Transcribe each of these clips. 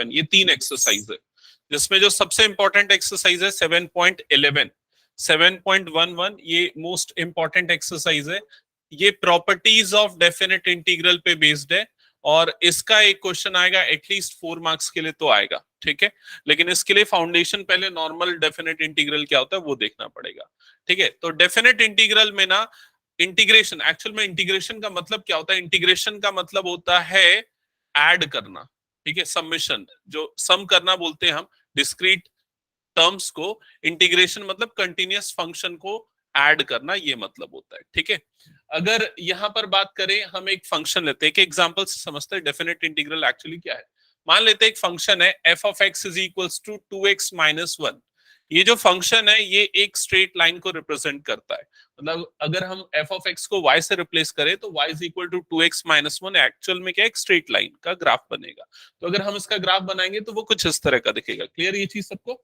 ये 3 एक्सरसाइज है, जिसमें जो सबसे इंपॉर्टेंट एक्सरसाइज है 7.11, 7.11 ये मोस्ट इंपॉर्टेंट एक्सरसाइज है। ये प्रॉपर्टीज ऑफ डेफिनेट इंटीग्रल पे बेस्ड है, और इसका एक क्वेश्चन आएगा एटलीस्ट 4 मार्क्स के लिए तो आएगा, ठीक है। लेकिन इसके लिए फाउंडेशन पहले नॉर्मल डेफिनेट इंटीग्रल क्या होता है वो देखना पड़ेगा, ठीक है। तो डेफिनेट इंटीग्रल में ना इंटीग्रेशन, एक्चुअल में इंटीग्रेशन का मतलब क्या होता है? इंटीग्रेशन का मतलब होता है ऐड करना, ठीक है, समेशन, जो सम करना बोलते हैं हम डिस्क्रीट टर्म्स को। इंटीग्रेशन मतलब कंटिन्यूअस फंक्शन को ऐड करना, ये मतलब होता है, ठीक है। अगर यहां पर बात करें, हम एक फंक्शन लेते हैं, एक एग्जांपल से समझते हैं डेफिनेट इंटीग्रल एक्चुअली क्या है। मान लेते हैं एक फंक्शन है f of x is equals to 2x minus 1। ये जो फंक्शन है ये एक स्ट्रेट लाइन को रिप्रेजेंट करता है। मतलब अगर हम f of x को y से रिप्लेस करें तो y is equal to 2x minus 1 actual में क्या, एक स्ट्रेट लाइन का ग्राफ बनेगा। तो अगर हम इसका ग्राफ बनाएंगे तो वो कुछ इस तरह का दिखेगा। क्लियर ये चीज सबको?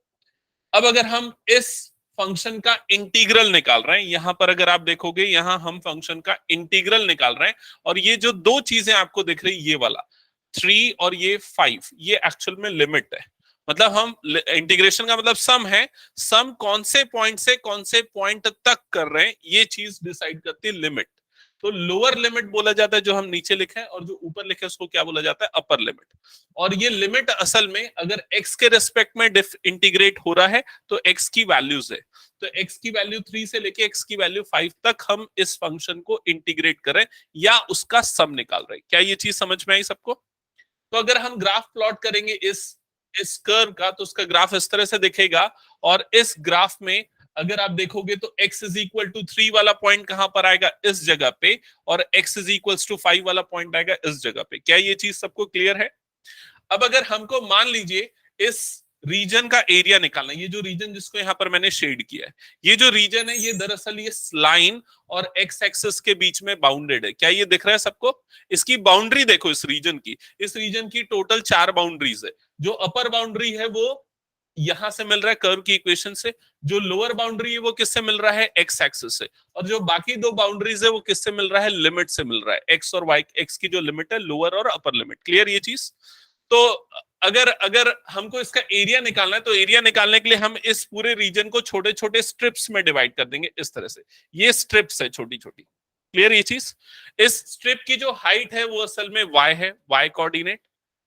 अब अगर हम इस फंक्शन का इंटीग्रल निकाल रहे हैं, यहां पर अगर आप देखोगे यहां हम फंक्शन का इंटीग्रल निकाल रहे हैं, और ये जो दो चीजें आपको दिख रही, ये वाला 3 और ये 5, ये एक्चुअल में लिमिट है। मतलब हम इंटीग्रेशन का मतलब सम है, सम कौन से पॉइंट से कौन से पॉइंट तक कर रहे हैं ये चीज डिसाइड करती है लिमिट। तो लोअर लिमिट बोला जाता है जो हम नीचे लिखे हैं, और जो ऊपर लिखे उसको क्या बोला जाता है, अपर लिमिट। और ये लिमिट असल में अगर x के रेस्पेक्ट में इंटीग्रेट हो रहा है तो x की वैल्यूज है, तो x की वैल्यू 3 से लेके x की वैल्यू 5 तक हम इस फंक्शन को इंटीग्रेट करें या उसका सम निकाल रहे हैं। क्या ये चीज समझ में आई सबको? तो अगर हम ग्राफ प्लॉट करेंगे इस कर्व का, तो उसका ग्राफ इस तरह से दिखेगा। और इस ग्राफ में अगर आप देखोगे तो x इज इक्वल टू 3 वाला पॉइंट कहां पर आएगा, इस जगह पे, और x इज इक्वल टू 5 वाला पॉइंट आएगा इस जगह पे। क्या ये चीज सबको क्लियर है? अब अगर हमको मान लीजिए इस रीजन का एरिया निकालना, ये जो रीजन जिसको यहां पर मैंने शेड किया है, ये जो रीजन है ये दरअसल ये लाइन और एक्स एक्सिस के बीच में बाउंडेड है। क्या ये दिख रहा है सबको? इसकी बाउंड्री देखो, इस रीजन की टोटल 4 बाउंड्रीज है। जो अपर बाउंड्री है वो यहां से मिल रहा है कर्व की इक्वेशन से, जो लोअर बाउंड्री है वो किससे मिल रहा है, एक्स एक्सिस से, और जो बाकी 2 बाउंड्रीज है वो किससे मिल रहा है, लिमिट से मिल रहा है, एक्स और वाई, एक्स की जो लिमिट है लोअर और अपर लिमिट। क्लियर ये चीज? तो अगर अगर हमको इसका एरिया निकालना है तो एरिया निकालने के लिए हम इस पूरे रीजन को छोटे छोटे स्ट्रिप्स में डिवाइड कर देंगे इस तरह से। ये स्ट्रिप्स है छोटी छोटी। क्लियर ये चीज? इस स्ट्रिप की जो हाइट है वो असल में y है, y कोऑर्डिनेट,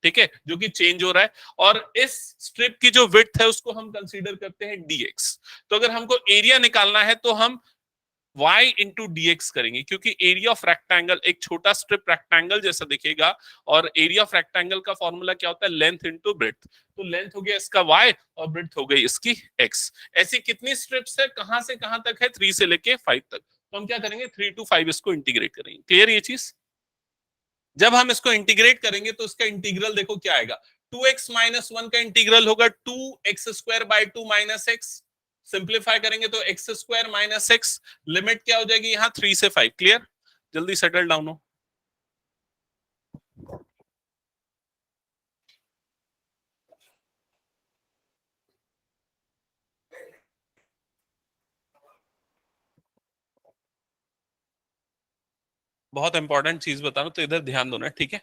ठीक है, जो कि चेंज हो रहा है। और इस स्ट्रिप की जो विड्थ है उसको हम कंसीडर करते हैं dx। तो अगर हमको एरिया निकालना है तो हम y इंटू dx करेंगे, क्योंकि एरिया ऑफ रेक्टेंगल एक छोटा स्ट्रिप रेक्टेंगल जैसा दिखेगा, और एरिया ऑफ रेक्टेंगल का फॉर्मूला क्या होता है, लेंथ इंटू ब्रेड्थ। तो लेंथ हो गया इसका y और ब्रेड्थ हो गई इसकी x। ऐसी कितनी स्ट्रिप्स है, कहां से कहां तक है, 3 से लेके 5 तक। तो हम क्या करेंगे, 3 to 5 इसको इंटीग्रेट करेंगे। क्लियर ये चीज? जब हम इसको इंटीग्रेट करेंगे तो इसका इंटीग्रल देखो क्या आएगा, 2x माइनस 1 का इंटीग्रल होगा 2x² by 2 minus x. Simplify करेंगे तो x square minus x, limit क्या हो जाएगी यहाँ 3 से 5। क्लियर? जल्दी सेटल डाउन हो। बहुत इंपॉर्टेंट चीज बता रहा हूं तो इधर ध्यान दो ना, ठीक है।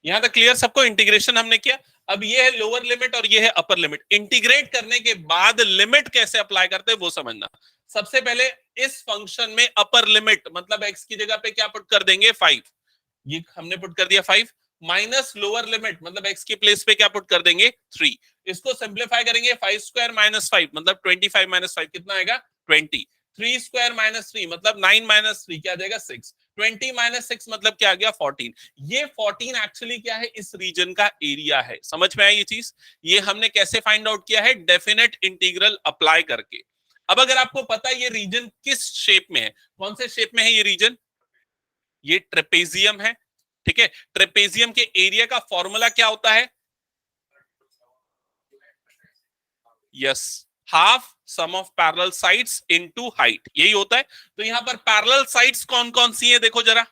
यहां तक क्लियर सबको? इंटीग्रेशन हमने किया। अब ये है लोअर लिमिट और ये है अपर लिमिट। इंटीग्रेट करने के बाद लिमिट कैसे अप्लाई करते हैं वो समझना। सबसे पहले इस फंक्शन में अपर लिमिट मतलब एक्स की जगह पे क्या पुट कर देंगे, 5। ये हमने पुट कर दिया 5, माइनस लोअर लिमिट मतलब एक्स की प्लेस पे क्या पुट कर देंगे, 3। इसको सिंप्लीफाई करेंगे, 5² माइनस 5 मतलब 25 माइनस 5 कितना आएगा, 20। 3² माइनस 3 मतलब 9 माइनस 3 क्या आ जाएगा, 6। 20 माइनस 6 मतलब क्या आ गया, 14। ये 14 एक्चुअली क्या है, इस रीजन का एरिया है। समझ में आई ये चीज? ये हमने कैसे फाइंड आउट किया है, डेफिनेट इंटीग्रल अप्लाई करके। अब अगर आपको पता है ये रीजन किस शेप में है, कौन से शेप में है ये रीजन, ये ट्रेपेजियम है, ठीक है। ट्रेपेजियम के एरिया का फॉर्मूला क्या होता है, yes, half sum of parallel sides into height, यही होता है। तो यहां पर पैरेलल साइड्स कौन कौन सी है, देखो जरा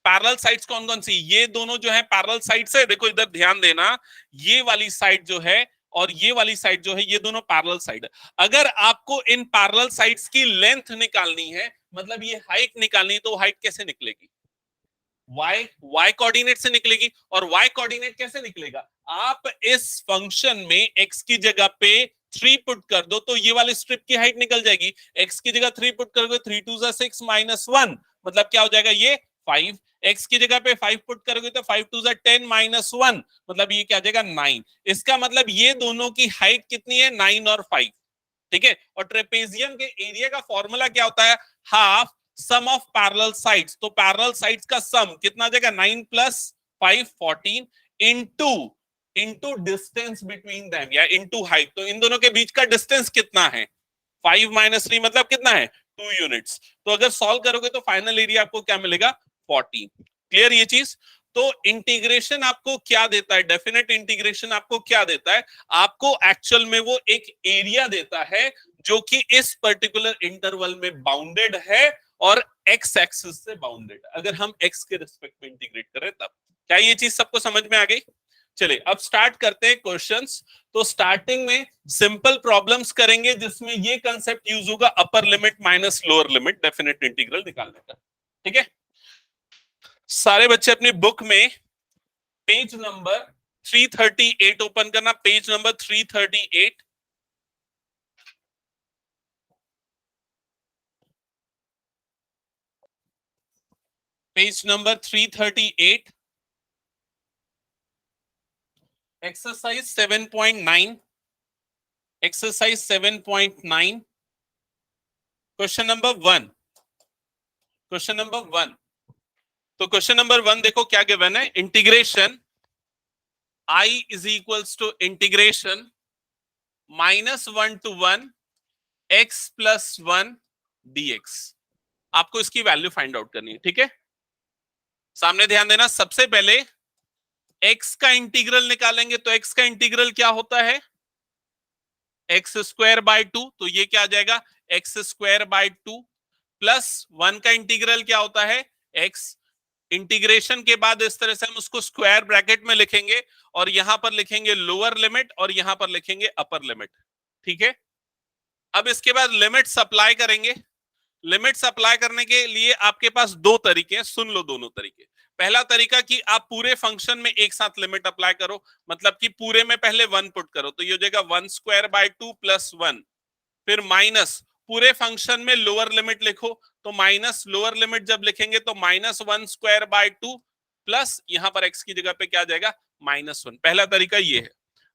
पैरेलल साइड्स कौन कौन सी, ये दोनों जो है पैरेलल साइड्स है। देखो इधर ध्यान देना, ये वाली साइड जो है और ये वाली साइड जो है ये दोनों पैरेलल साइड है। अगर आपको इन पैरेलल साइड्स की लेंथ निकालनी है मतलब ये हाइट निकालनी है तो हाइट कैसे निकलेगी, y कोऑर्डिनेट से निकलेगी। और y कोऑर्डिनेट कैसे निकलेगा? आप इस फंक्शन में x की जगह पे 3 पुट कर दो तो ये वाली स्ट्रिप की हाइट निकल जाएगी। x की जगह 3 पुट करोगे, 3 2 6 माइनस 1, मतलब क्या हो जाएगा ये 5। x की जगह पे 5 पुट करोगे तो 5 2 10 माइनस 1, मतलब ये क्या आ जाएगा 9। इसका मतलब ये दोनों की हाइट कितनी है? 9 और 5। ठीक है। और ट्रेपेजियम के एरिया का फॉर्मूला क्या होता है? Half sum of parallel sides. तो पैरेलल साइड्स का सम कितना आ जाएगा? 9 plus 5 14 into into distance between them या इनटू हाइट। तो इन दोनों के बीच का डिस्टेंस कितना है? 5 माइनस 3 मतलब कितना है? 2 यूनिट्स। तो अगर सॉल्व करोगे तो फाइनल एरिया आपको क्या मिलेगा? 14। क्लियर ये चीज? तो इंटीग्रेशन आपको क्या देता है? डेफिनेट इंटीग्रेशन आपको क्या देता है? आपको एक्चुअल में वो एक एरिया देता है जो कि इस पर्टिकुलर इंटरवल में बाउंडेड है और एक्स एक्सिस से बाउंडेड। अगर हम एक्स के रिस्पेक्ट में इंटीग्रेट करें तब। क्या ये चीज सबको समझ में आ गई? चलिए अब स्टार्ट करते हैं क्वेश्चंस। तो स्टार्टिंग में सिंपल प्रॉब्लम्स करेंगे जिसमें ये कंसेप्ट यूज होगा upper limit minus lower limit definite integral निकालने का। ठीक है। सारे बच्चे अपनी बुक में पेज नंबर 338 ओपन करना। Page number 338। Page number 338। Exercise 7.9। Exercise 7.9 question number 1। Question number 1। तो क्वेश्चन नंबर 1 देखो क्या गिवन है? Integration I is equals to integration -1 to 1 x plus 1 dx। आपको इसकी वैल्यू फाइंड आउट करनी है। ठीक है। सामने ध्यान देना, सबसे पहले x का इंटीग्रल निकालेंगे। तो x का इंटीग्रल क्या होता है? X square by 2। तो ये क्या आ जाएगा? एक्स स्क्वायर बाय 2 प्लस 1 का इंटीग्रल क्या होता है? x। इंटीग्रेशन के बाद इस तरह से हम उसको स्क्वायर ब्रैकेट में लिखेंगे और यहां पर लिखेंगे लोअर लिमिट और यहां पर लिखेंगे अपर लिमिट। ठीक है। अब इसके बाद लिमिट्स अप्लाई करेंगे। लिमिट्स अप्लाई करने के लिए आपके पास दो तरीके हैं, सुन लो दोनों तरीके। पहला तरीका कि आप पूरे फंक्शन में एक साथ लिमिट अप्लाई करो, मतलब कि पूरे में पहले 1 पुट करो तो ये हो जाएगा 1 स्क्वायर बाय 2 प्लस 1। फिर माइनस पूरे फंक्शन में लोअर लिमिट लिखो। तो माइनस लोअर लिमिट जब लिखेंगे तो -1 स्क्वायर बाय 2 प्लस यहां पर x की जगह पे क्या आ जाएगा? -1। पहला तरीका ये है।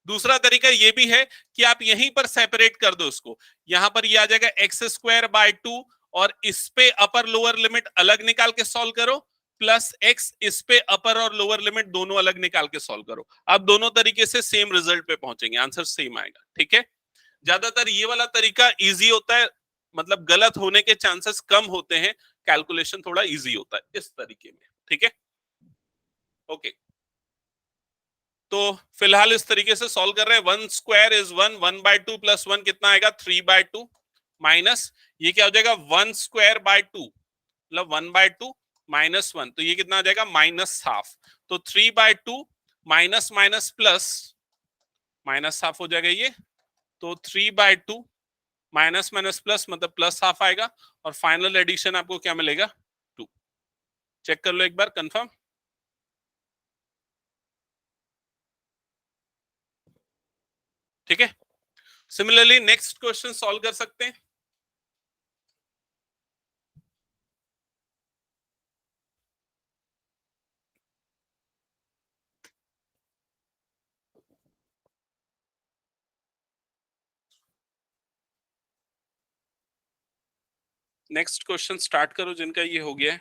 दूसरा तरीका ये भी है कि आप यहीं पर सेपरेट कर दो उसको। यहां पर ये आ जाएगा एक्स स्क्वायर बाय 2 और इस पे अपर लोअर लिमिट अलग निकाल के सॉल्व करो प्लस x, इस पे अपर और लोअर लिमिट दोनों अलग निकाल के सॉल्व करो। आप दोनों तरीके से सेम रिजल्ट पे पहुंचेंगे, आंसर सेम आएगा। ठीक है। ज्यादातर ये वाला तरीका इजी होता है, मतलब गलत होने के चांसेस कम होते हैं, कैलकुलेशन थोड़ा इजी होता है इस तरीके में। ठीक है। ओके। तो फिलहाल इस तरीके से सॉल्व कर रहे हैं। 1 स्क्वायर इज 1, 1 बाय 2 प्लस 1 कितना आएगा? 3 बाय 2 माइनस ये क्या हो जाएगा? 1 स्क्वायर बाय 2 मतलब 1 बाय 2 माइनस 1, तो ये कितना आ जाएगा? -हाफ। तो 3 by 2 minus minus plus -half हो जाएगा ये। तो 3 बाय 2 माइनस माइनस प्लस मतलब +हाफ आएगा और फाइनल एडिशन आपको क्या मिलेगा? 2। चेक कर लो एक बार, कंफर्म। ठीक है। सिमिलरली नेक्स्ट क्वेश्चन सॉल्व कर सकते हैं। नेक्स्ट क्वेश्चन स्टार्ट करो जिनका ये हो गया है।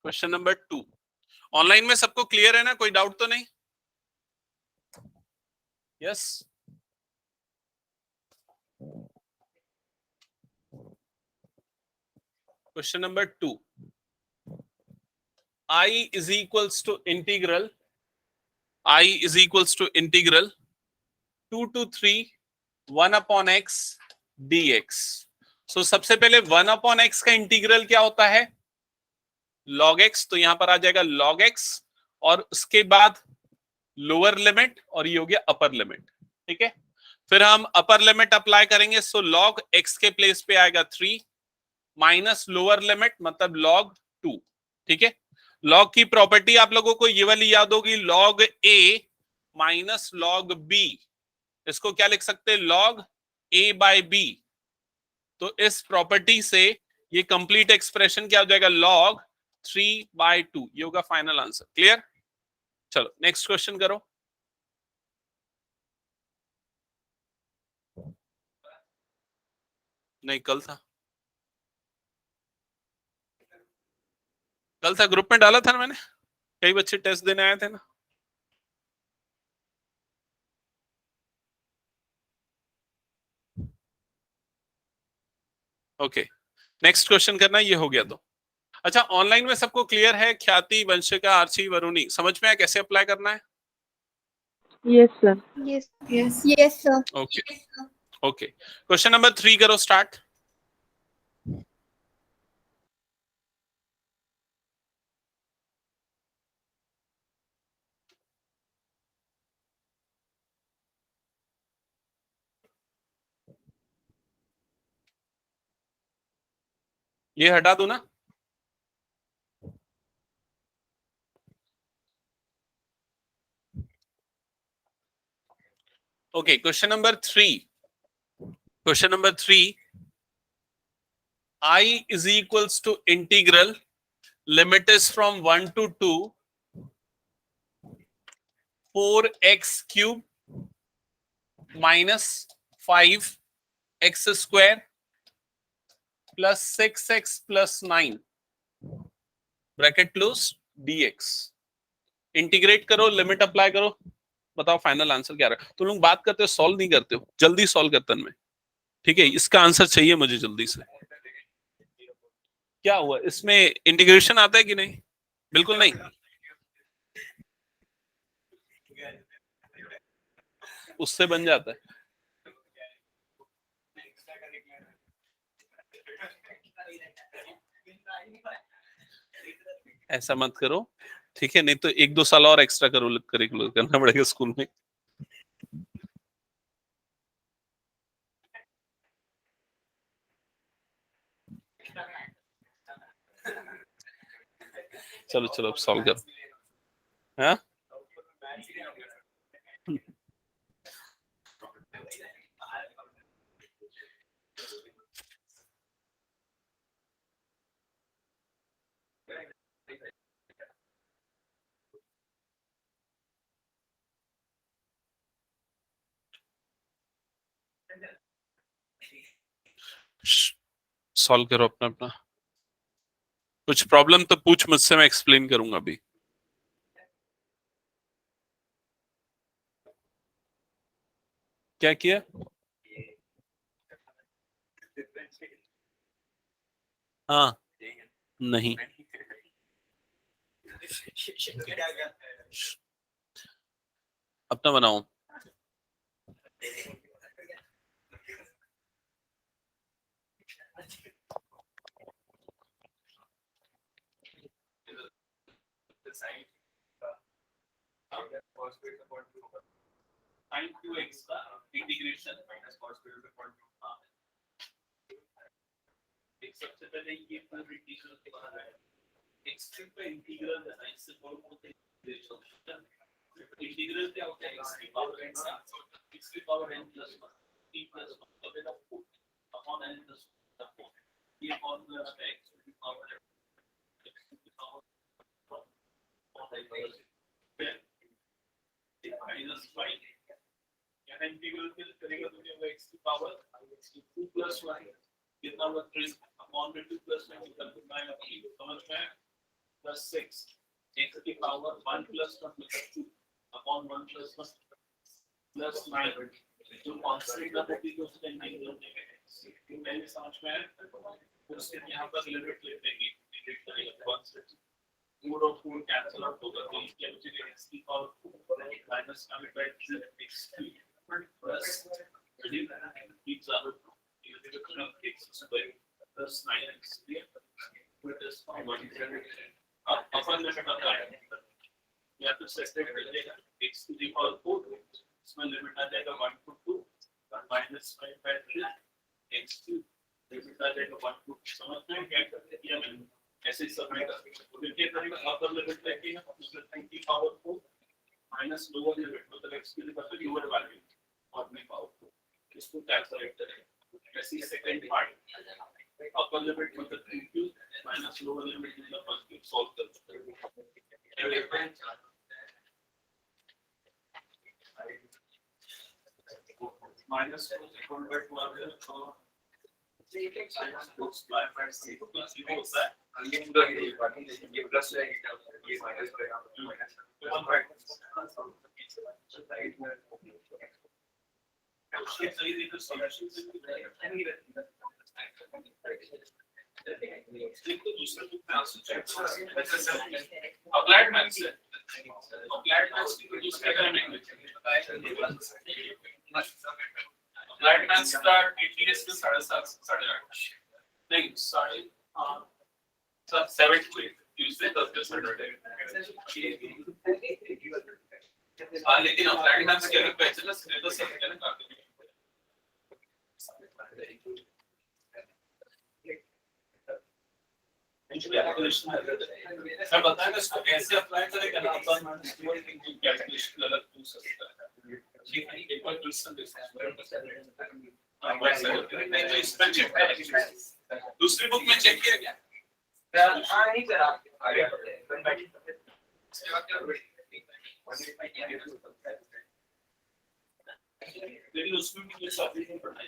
Question number 2। ऑनलाइन में सबको क्लियर है ना? कोई डाउट तो नहीं? Yes. Question number 2। I is equals to integral 2 to 3 1 upon x dx। सो सबसे पहले 1 अपॉन x का इंटीग्रल क्या होता है? log x। तो यहां पर आ जाएगा log x और उसके बाद लोअर लिमिट और ये हो गया अपर लिमिट। ठीक है। फिर हम अपर लिमिट अप्लाई करेंगे। सो log x के प्लेस पे आएगा 3 माइनस लोअर लिमिट मतलब log 2। ठीक है, लॉग की प्रॉपर्टी आप लोगों को ये वाली याद होगी, log a minus log b, इसको क्या लिख सकते हैं, log a बाय b। तो इस प्रॉपर्टी से ये कंप्लीट एक्सप्रेशन क्या हो जाएगा, log 3/2। ये होगा फाइनल आंसर। क्लियर? चलो नेक्स्ट क्वेश्चन करो। नहीं, कल था ग्रुप में डाला था ना मैंने, कई बच्चे टेस्ट देने आए थे ना। ओके, नेक्स्ट क्वेश्चन करना, ये हो गया तो। अच्छा, ऑनलाइन में सबको क्लियर है? ख्याति, वंशिका, आर्ची, वरुणी, समझ में आया कैसे अप्लाई करना है? Yes sir. Yes, yes, yes, sir. Okay okay, question number 3 करो स्टार्ट। ये हटा दो ना। Okay, question number 3। Question number 3, I is equals to integral, limit is from 1 to 2, 4x cube minus 5x square plus 6x plus 9 bracket close dx। Integrate करो, limit apply करो, बताओ final answer क्या रहा। तुम लोग बात करते हो, सॉल्व नहीं करते हो, जल्दी सॉल्व करते हैं। ठीक है, इसका आंसर चाहिए मुझे जल्दी से। क्या हुआ इसमें, इंटीग्रेशन आता है कि नहीं? बिल्कुल नहीं, उससे बन जाता है। ऐसा मत करो, ठीक है, नहीं तो 1-2 साल और एक्स्ट्रा करिकुलर करना पड़ेगा स्कूल में। चलो चलो अब सॉल्व करो। हाँ, सॉल्व करो अपना अपना। कुछ प्रॉब्लम तो पूछ मुझसे, मैं एक्सप्लेन करूंगा अभी। क्या किया? हाँ, नहीं, अपना बनाओ। सबसे पहले ये पूरी इंटीग्रल के बाहर है, x3 का इंटीग्रल है ना, इससे बहुत इंटीग्रल क्या होता है, x की power n plus 1 t plus 1 तो बेटा अपॉन n प्लस 1। ये फॉर्मूला है x की पावर माइनस 5। यहाँ इंटीग्रल करेगा तो क्या होगा, x की पावर 2 प्लस 1 कितना होगा, 3 अपॉन में 2 प्लस 1 समझ में, प्लस 6 x की पावर 1 प्लस 1 मतलब 2 अपॉन 1 प्लस 1 प्लस 9 जो कांस्टेंट का होगी तो उसका इंटीग्रल देंगे। पहले समझ में आया, फिर उसके यहाँ पर लिमिट ले देंगे, इंटीग्रेट करेंगे कांस्टेंट 4 और 4 कैंसिल आउट होगा, तो ये बचेगा x की पावर 2 माइनस कमिट by x3 plus x square plus 9x अपन में पता है या तो सेपरेट कर देगा x टू द पावर 4, इसमें लिमिट आ जाएगा 1 to 2 minus 5 by 3 x cube ऐसे समय का फिर क्या करेंगे अपर लिमिट लेके ना की पावर को माइनस लोअर लिमिट मतलब x की लिमिट लोअर वैल्यू और अपने पावर को इसको कैलकुलेट करेंगे ऐसे सेकंड पार्ट अपर लिमिट मतलब 3q माइनस लोअर लिमिट मतलब 1q सॉल्व करेंगे माइनस कन्वर्ट हुआ ये प्लस ये minus applied maths applied maths की दूसरे अप्लाइड मैथ्स का टीटीएस में 7.5 8.5 नहीं 7 to 8 ट्यूसडे थर्सडे सैटरडे लेकिन अप्लाइड मैथ्स के अगर बैचलर सिलेबस है ना काफी मैं बताऊंगा इसको कैसे अप्लाई करेंगे ना अपन कैलकुलेशन अलग पूछ सकता है ठीक है एक बार क्वेश्चन नहीं तो इसमें चेक करेंगे दूसरी बुक में चेक किया क्या नहीं करा आगे लेकिन उसमें भी ये सब्जेक्ट नहीं पढ़ना है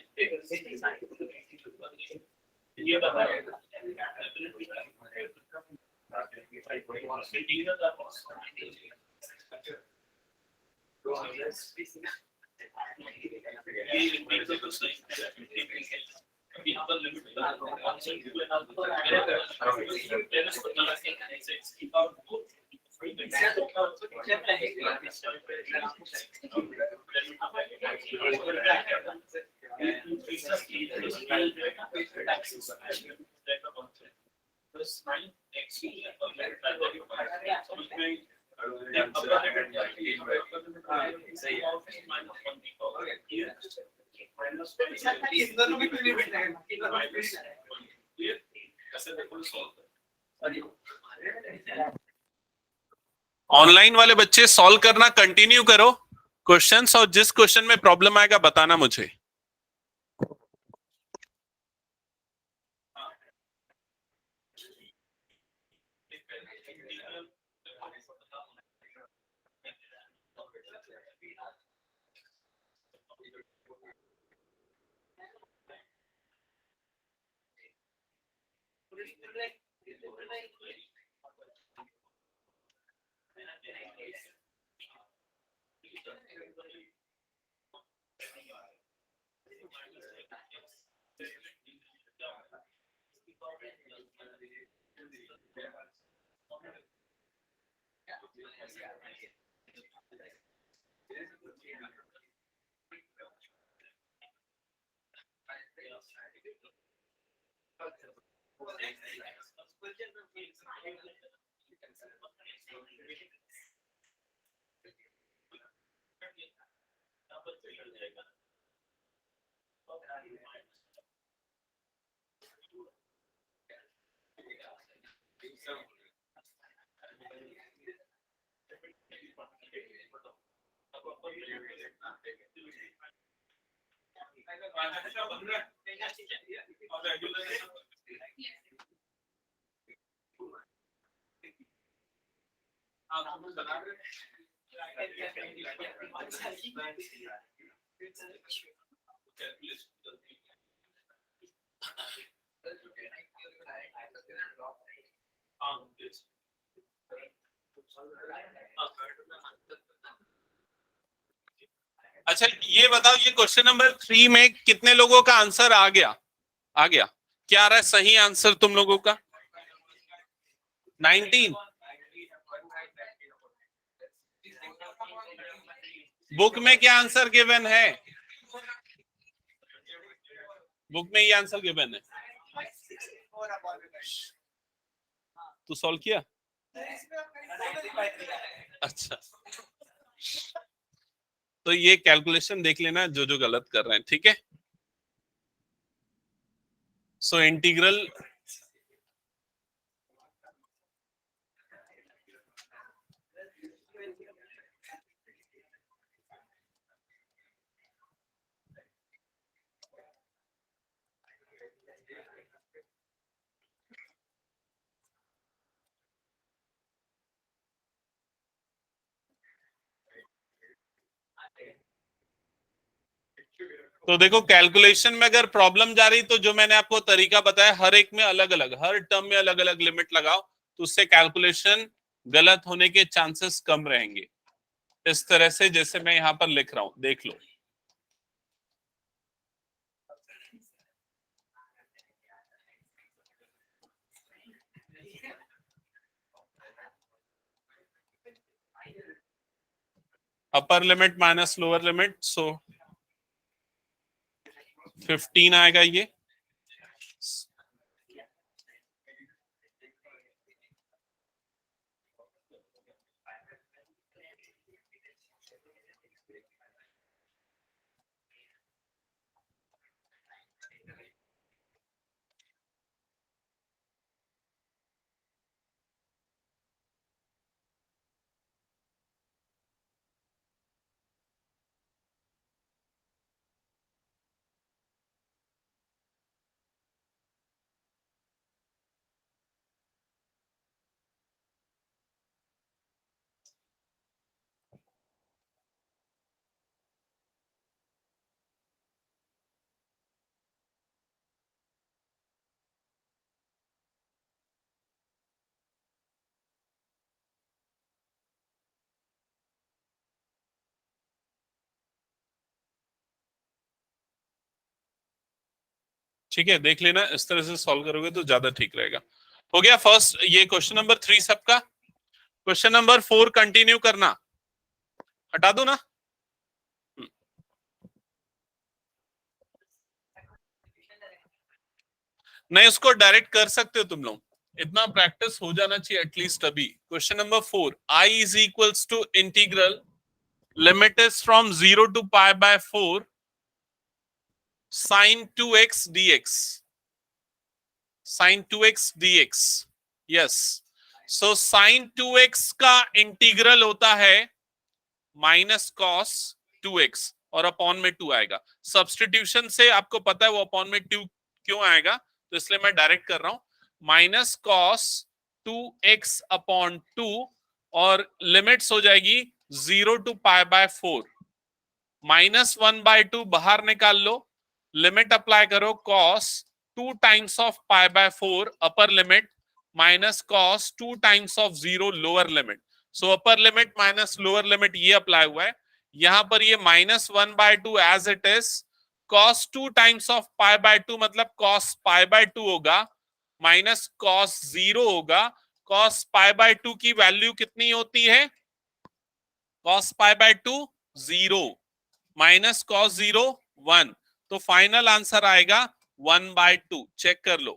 ये बताया यहाँ पर लिमिट ऑनलाइन वाले बच्चे सॉल्व करना कंटिन्यू करो क्वेश्चंस और जिस क्वेश्चन में प्रॉब्लम आएगा बताना मुझे अच्छा ये बताओ ये क्वेश्चन नंबर 3 में कितने लोगों का आंसर आ गया क्या आ रहा है सही आंसर तुम लोगों का 19 बुक में क्या आंसर गिवन है बुक में ये आंसर गिवन है तू सॉल्व किया अच्छा तो ये कैलकुलेशन देख लेना जो गलत कर रहे हैं ठीक है सो इंटीग्रल तो देखो कैलकुलेशन में अगर प्रॉब्लम जा रही तो जो मैंने आपको तरीका बताया हर एक में अलग अलग, हर टर्म में अलग अलग लिमिट लगाओ तो उससे कैलकुलेशन गलत होने के चांसेस कम रहेंगे। इस तरह से जैसे मैं यहां पर लिख रहा हूं, देख लो। Upper limit minus lower limit, so 15 आएगा ये। ठीक है, देख लेना, इस तरह से सॉल्व करोगे तो ज्यादा ठीक रहेगा। हो गया फर्स्ट, ये क्वेश्चन नंबर 3 सबका। क्वेश्चन नंबर 4 कंटिन्यू करना, हटा दो ना। नहीं, उसको डायरेक्ट कर सकते हो तुम लोग, इतना प्रैक्टिस हो जाना चाहिए एटलीस्ट अभी। Question number 4, I is equals to integral limit is from 0 to pi by 4 sin 2x dx, sin 2x dx, yes. So sin 2x का इंटीग्रल होता है माइनस कॉस 2x और अपॉन में 2 आएगा। सब्स्टिट्यूशन से आपको पता है वो अपॉन में 2 क्यों आएगा, तो इसलिए मैं डायरेक्ट कर रहा हूं, माइनस कॉस 2x अपॉन 2 और लिमिट्स हो जाएगी 0 टू पाई बाय 4, माइनस 1/2 बाहर निकाल लो, लिमिट अप्लाई करो cos 2 times of pi by 4 upper limit minus cos 2 times of 0 lower limit. So upper limit minus lower limit ये अप्लाई हुआ है, यहां पर ये minus 1/2 as it is, cos 2 times of pi by 2 मतलब cos pi by 2 होगा, minus cos 0 होगा। Cos pi by 2 की वैल्यू कितनी होती है, cos pi by 2 0, minus cos 0 1, तो फाइनल आंसर आएगा 1/2। चेक कर लो,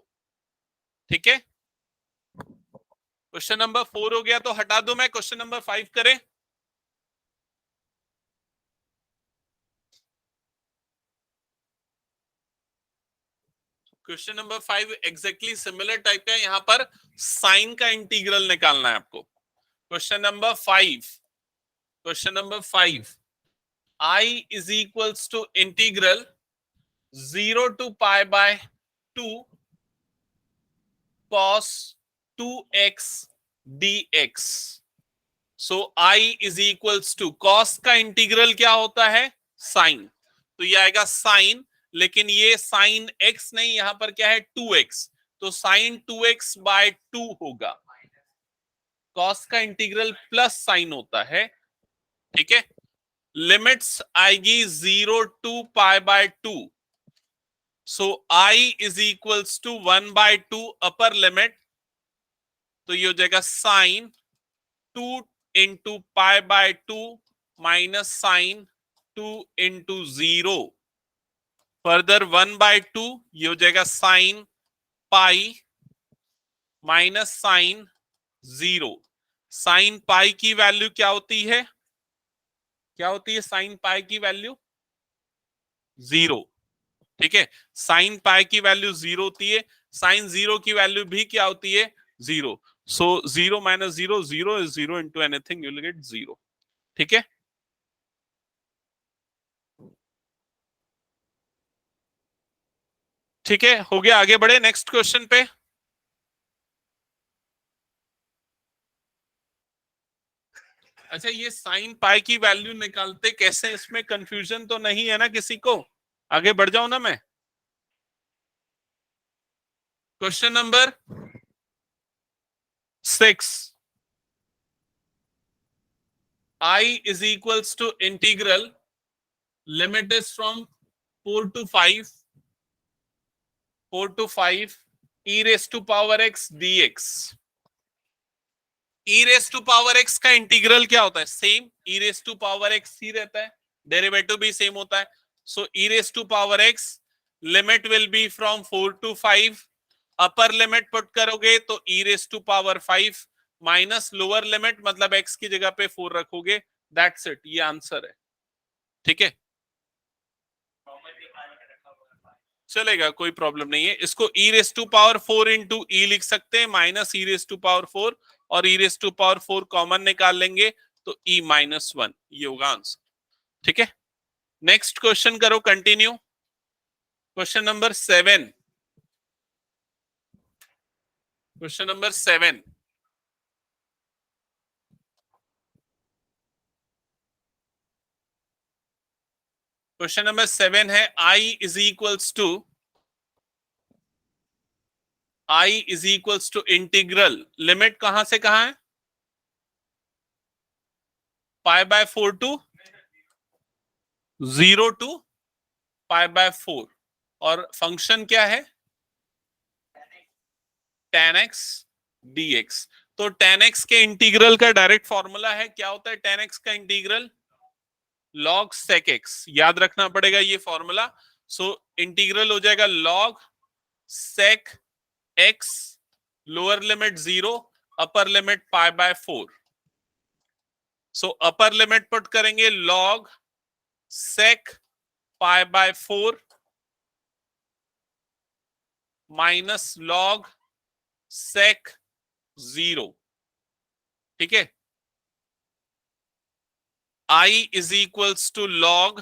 ठीक है। क्वेश्चन नंबर 4 हो गया, तो हटा दो, मैं क्वेश्चन नंबर 5 करें। Question number 5 exactly similar type का है, यहां पर साइन का इंटीग्रल निकालना है आपको। Question number 5, question number 5, I is equals to integral 0 to pi by 2 cos 2x dx। So I is equals to, cos का इंटीग्रल क्या होता है, साइन, तो ये आएगा साइन, लेकिन ये साइन x नहीं, यहां पर क्या है 2x, तो साइन 2x बाय 2 होगा। cos का इंटीग्रल प्लस साइन होता है, ठीक है। लिमिट्स आएगी 0 to pi by 2, so I is equals to 1/2 upper limit, तो ये हो जाएगा sine 2 into pi by 2 minus sine 2 into 0, further 1/2, ये हो जाएगा sine pi minus sine 0। Sine pi की वैल्यू क्या होती है, क्या होती है साइन पाई की वैल्यू 0, ठीक है, साइन पाई की वैल्यू 0 होती है, साइन 0 की वैल्यू भी क्या होती है, 0। सो 0 minus 0, 0 is 0 into anything, you will get 0। ठीक है, ठीक है, हो गया। आगे बढ़े नेक्स्ट क्वेश्चन पे। अच्छा, ये साइन पाई की वैल्यू निकालते कैसे, इसमें कंफ्यूजन तो नहीं है ना किसी को? आगे बढ़ जाओ ना मैं। Question number 6, I is equals to integral, limit is from 4 to 5, 4 to 5 e raised to power x dx। e raised to power x का इंटीग्रल क्या होता है? Same e raised to power x ही रहता है, डेरिवेटिव भी same होता है। सो e raised to power x limit will be from 4 to 5, upper limit put करोगे तो e raised to power 5 minus lower limit, मतलब x की जगह पे 4 रखोगे, दैट्स इट, ये आंसर है। ठीक है, चलेगा, कोई प्रॉब्लम नहीं है। इसको e raise to power 4 into E लिख सकते हैं, minus e raise to power 4, और e raise to power 4 common निकाल लेंगे तो e माइनस 1, ये होगा आंसर। ठीक है, नेक्स्ट क्वेश्चन करो, continue. Question number 7, question number 7, question number 7 है i is equals to, i is equals to integral, limit कहां से कहां है, pi by 4 to 0 to pi by 4, और फंक्शन क्या है, tan x dx। तो tan x के इंटीग्रल का डायरेक्ट फॉर्मूला है, क्या होता है tan x का इंटीग्रल, log sec x, याद रखना पड़ेगा ये फॉर्मूला। सो इंटीग्रल हो जाएगा log sec x, lower limit 0, upper limit pi by 4। So upper limit put करेंगे log sec pi by 4 minus log sec 0। ठीक है, i is equals to log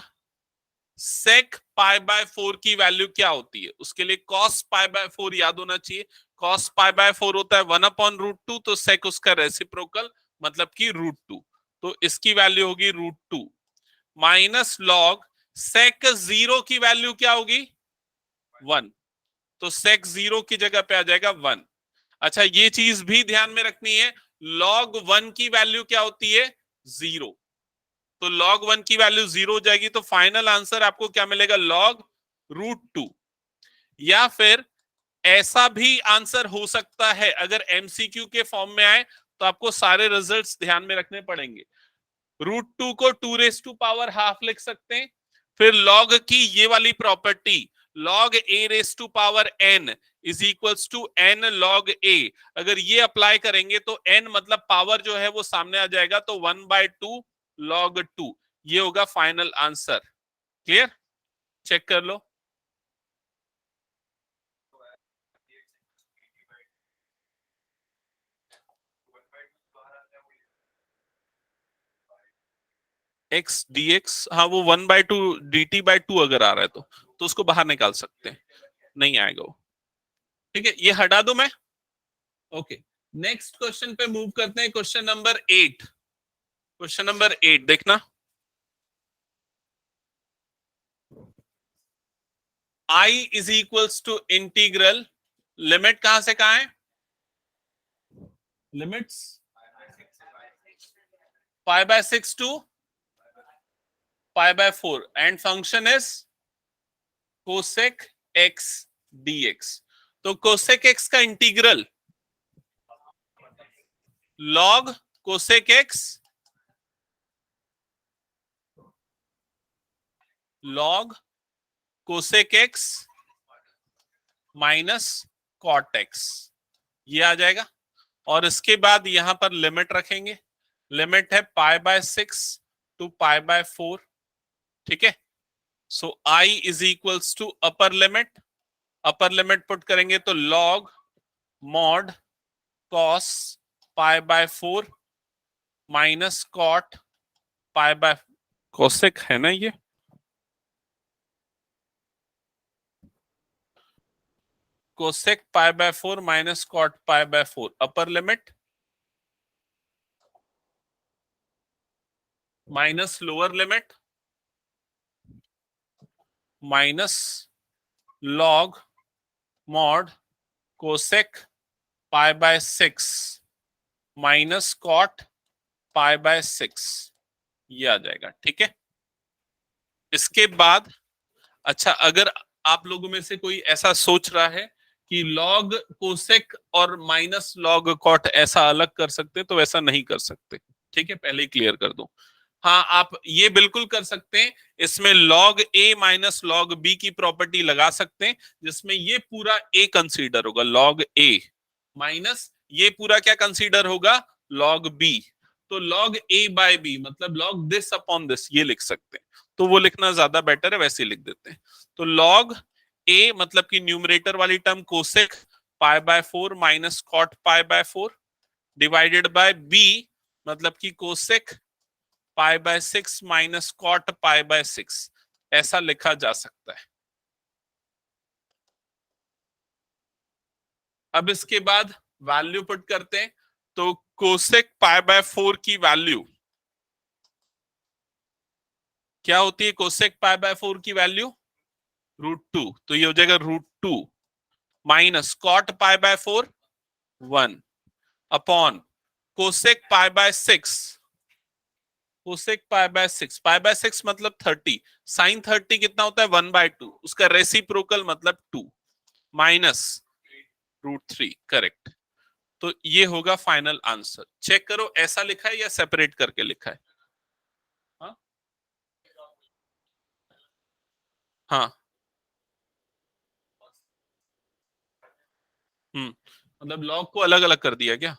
sec pi by 4 की value क्या होती है, उसके लिए cos पाई बाय 4 याद होना चाहिए। cos पाई बाय 4 होता है 1/√2, तो sec उसका रेसिप्रोकल मतलब कि √2, तो इसकी वैल्यू होगी √2 माइनस log sec 0 की वैल्यू क्या होगी, 1, तो sec 0 की जगह पे आ जाएगा 1। अच्छा, ये चीज भी ध्यान में रखनी है, log 1 की वैल्यू क्या होती है, 0, तो log 1 की वैल्यू 0 हो जाएगी, तो फाइनल आंसर आपको क्या मिलेगा, log √2। या फिर ऐसा भी आंसर हो सकता है, अगर एमसीक्यू के फॉर्म में आए तो आपको सारे रिजल्ट्स ध्यान में रखने पड़ेंगे। √2 को 2 रेस टू पावर हाफ लिख सकते हैं, फिर log की ये वाली property log a raise to power n is equals to n log a, अगर ये अप्लाई करेंगे तो n मतलब पावर जो है वो सामने आ जाएगा, तो 1/2 log 2, ये होगा फाइनल आंसर। क्लियर, चेक कर लो। x dx, हाँ वो 1/2 dt/2 अगर आ रहा है तो उसको बाहर निकाल सकते हैं, नहीं आएगा वो। ठीक है, ये हटा दो मैं। ओके, नेक्स्ट क्वेश्चन पे मूव करते हैं, क्वेश्चन नंबर 8, क्वेश्चन नंबर 8 देखना। i is equals to integral, limit कहां से कहां है, limits pi by 6 to pi by 4, and function is cosec x dx। तो कोसेक x का integral log cosec x log cosec x minus cot x, ये आ जाएगा, और इसके बाद यहां पर लिमिट रखेंगे, लिमिट है pi by 6 to pi by 4। ठीक है, so I is equals to upper limit put करेंगे तो log mod cos pi by 4 minus cot pi by cosec है ना ये, cosec pi by 4 minus cot pi by 4 upper limit minus lower limit minus log mod cosec pi by 6 minus cot pi by 6, ये आ जाएगा। ठीक है, इसके बाद अच्छा, अगर आप लोगों में से कोई ऐसा सोच रहा है कि लॉग कोसेक और माइनस लॉग कॉट ऐसा अलग कर सकते, तो वैसा नहीं कर सकते। ठीक है, पहले ही क्लियर कर दूं। हाँ, आप ये बिल्कुल कर सकते हैं, इसमें लॉग ए माइनस लॉग बी की प्रॉपर्टी लगा सकते हैं, जिसमें ये पूरा ए कंसीडर होगा, लॉग ए माइनस ये पूरा क्या कंसीडर होगा, लॉग बी। तो लॉग ए बाय बी मतलब लॉग दिस अपॉन दिस, ये लिख सकते हैं। तो वो लिखना ज्यादा बेटर है, वैसे ही लिख देते हैं। तो लॉग ए मतलब कि न्यूमरेटर वाली term cosec pi by 4 minus cot pi by 4 divided by B मतलब कि cosec pi by 6 minus cot pi by 6, ऐसा लिखा जा सकता है। अब इसके बाद वैल्यू पुट करते हैं, तो कोसेक पाई बाय 4 की वैल्यू क्या होती है, कोसेक पाई बाय 4 की वैल्यू √2, तो ये हो जाएगा √2 minus cot pi by 4 1 upon cosec pi by 6, cosec pi by 6 मतलब 30, साइन 30 कितना होता है 1/2, उसका रेसिप्रोकल मतलब 2 माइनस √3, करेक्ट। तो ये होगा फाइनल आंसर। चेक करो ऐसा लिखा है या सेपरेट करके लिखा है। हाँ हाँ, मतलब लॉग को अलग अलग कर दिया क्या,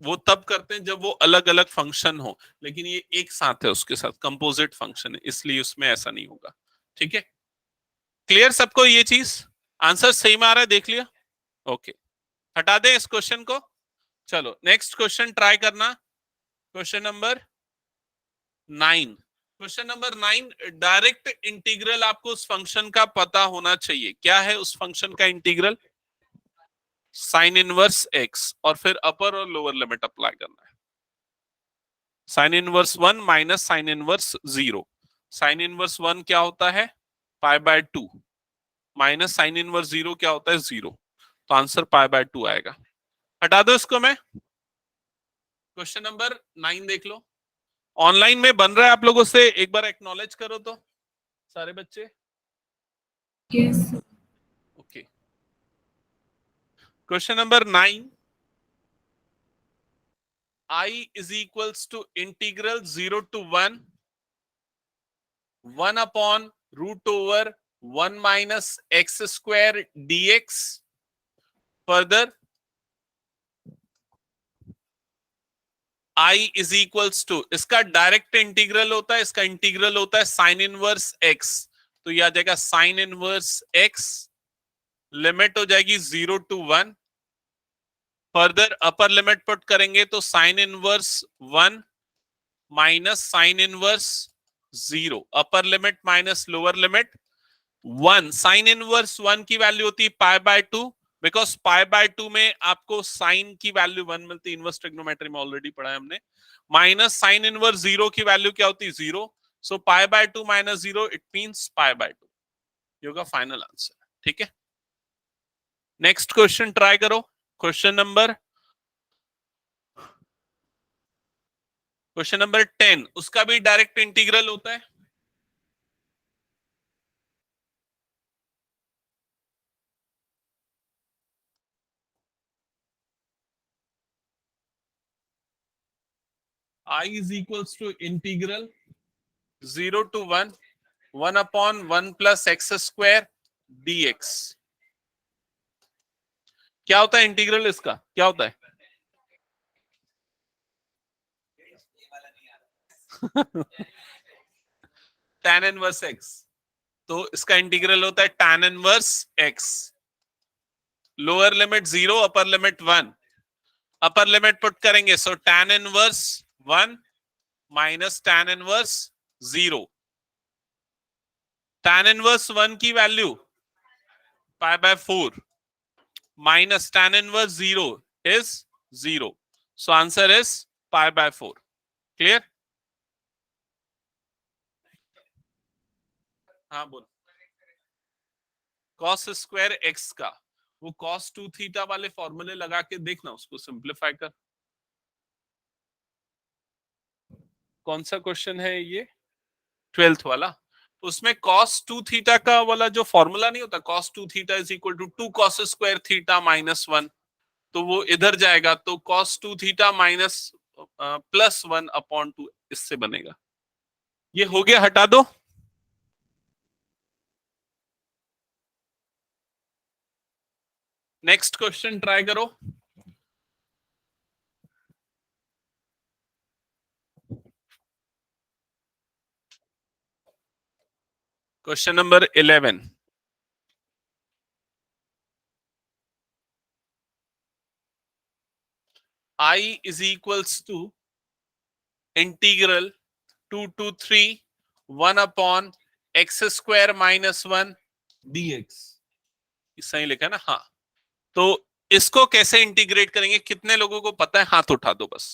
वो तब करते हैं जब वो अलग अलग फंक्शन हो, लेकिन ये एक साथ है, उसके साथ कंपोजिट फंक्शन है, इसलिए उसमें ऐसा नहीं होगा। ठीक है, क्लियर सबको ये चीज, आंसर सही में आ रहा है, देख लिया। ओके, हटा दें इस क्वेश्चन को। चलो नेक्स्ट क्वेश्चन ट्राई करना, question number 9। Question number 9, direct integral आपको उस फंक्शन का पता होना चाहिए। क्या है उस फंक्शन का इंटीग्रल, साइन इनवर्स एक्स, और फिर अपर और लोअर लिमिट अप्लाई करना है। Sine inverse 1 minus sine inverse 0, sine inverse 1 क्या होता है pi by 2 minus sine inverse 0 क्या होता है 0, तो आंसर पाई बाय 2 आएगा। हटा दो इसको। मैं क्वेश्चन नंबर 9 देख लो, ऑनलाइन में बन रहा है, आप लोगों से एक बार एक्नॉलेज करो तो सारे बच्चे। Yes. Okay, question number 9, I is equals to integral 0 to 1 upon root over 1 minus x square dx, further I is equals to, इसका डायरेक्ट इंटीग्रल होता है, इसका इंटीग्रल होता है साइन इनवर्स x, तो यह आ जाएगा साइन इनवर्स x, लिमिट हो जाएगी 0 to 1, further upper limit put करेंगे तो sine inverse 1 minus sine inverse 0, upper limit minus lower limit 1, sine inverse 1 की वैल्यू होती है pi by 2, because pi by 2 में आपको साइन की वैल्यू 1 मिलती है, इनवर्स ट्रिग्नोमेट्री में ऑलरेडी पढ़ा है हमने। माइनस साइन इनवर्स 0 की वैल्यू क्या होती है 0, so pi by 2 minus 0 it means pi by 2, ये होगा फाइनल आंसर। ठीक है, नेक्स्ट क्वेश्चन ट्राई करो, क्वेश्चन नंबर 10, उसका भी डायरेक्ट इंटीग्रल होता है। I is equals to integral 0 to 1 upon 1 plus x square dx। क्या होता है इंटीग्रल, इसका क्या होता है, tan इनवर्स x, तो इसका इंटीग्रल होता है tan inverse x. Lower limit 0, upper limit 1. अपर लिमिट पुट करेंगे, सो tan inverse 1 minus tan inverse 0. tan inverse 1 की value pi by 4 minus tan inverse 0 is 0. So answer is pi by 4. Clear? हाँ बोल. cos square x का वो cos 2 theta वाले फॉर्मूले लगा के देखना, उसको सिंप्लीफाई कर. कौन सा क्वेश्चन है ये? 12th वाला. उसमें cos 2 थीटा का वाला जो फॉर्मूला नहीं होता, cos 2 theta is equal to 2 cos square theta minus 1, तो वो इधर जाएगा, तो cos 2 theta minus plus 1 upon 2 इससे बनेगा. ये हो गया, हटा दो. नेक्स्ट क्वेश्चन ट्राई करो. Question number 11. I is equals to integral 2 to 3 1 upon x square minus 1 dx. सही लिखा ना? हाँ. तो इसको कैसे इंटीग्रेट करेंगे? कितने लोगों को पता है? हाथ उठा दो बस.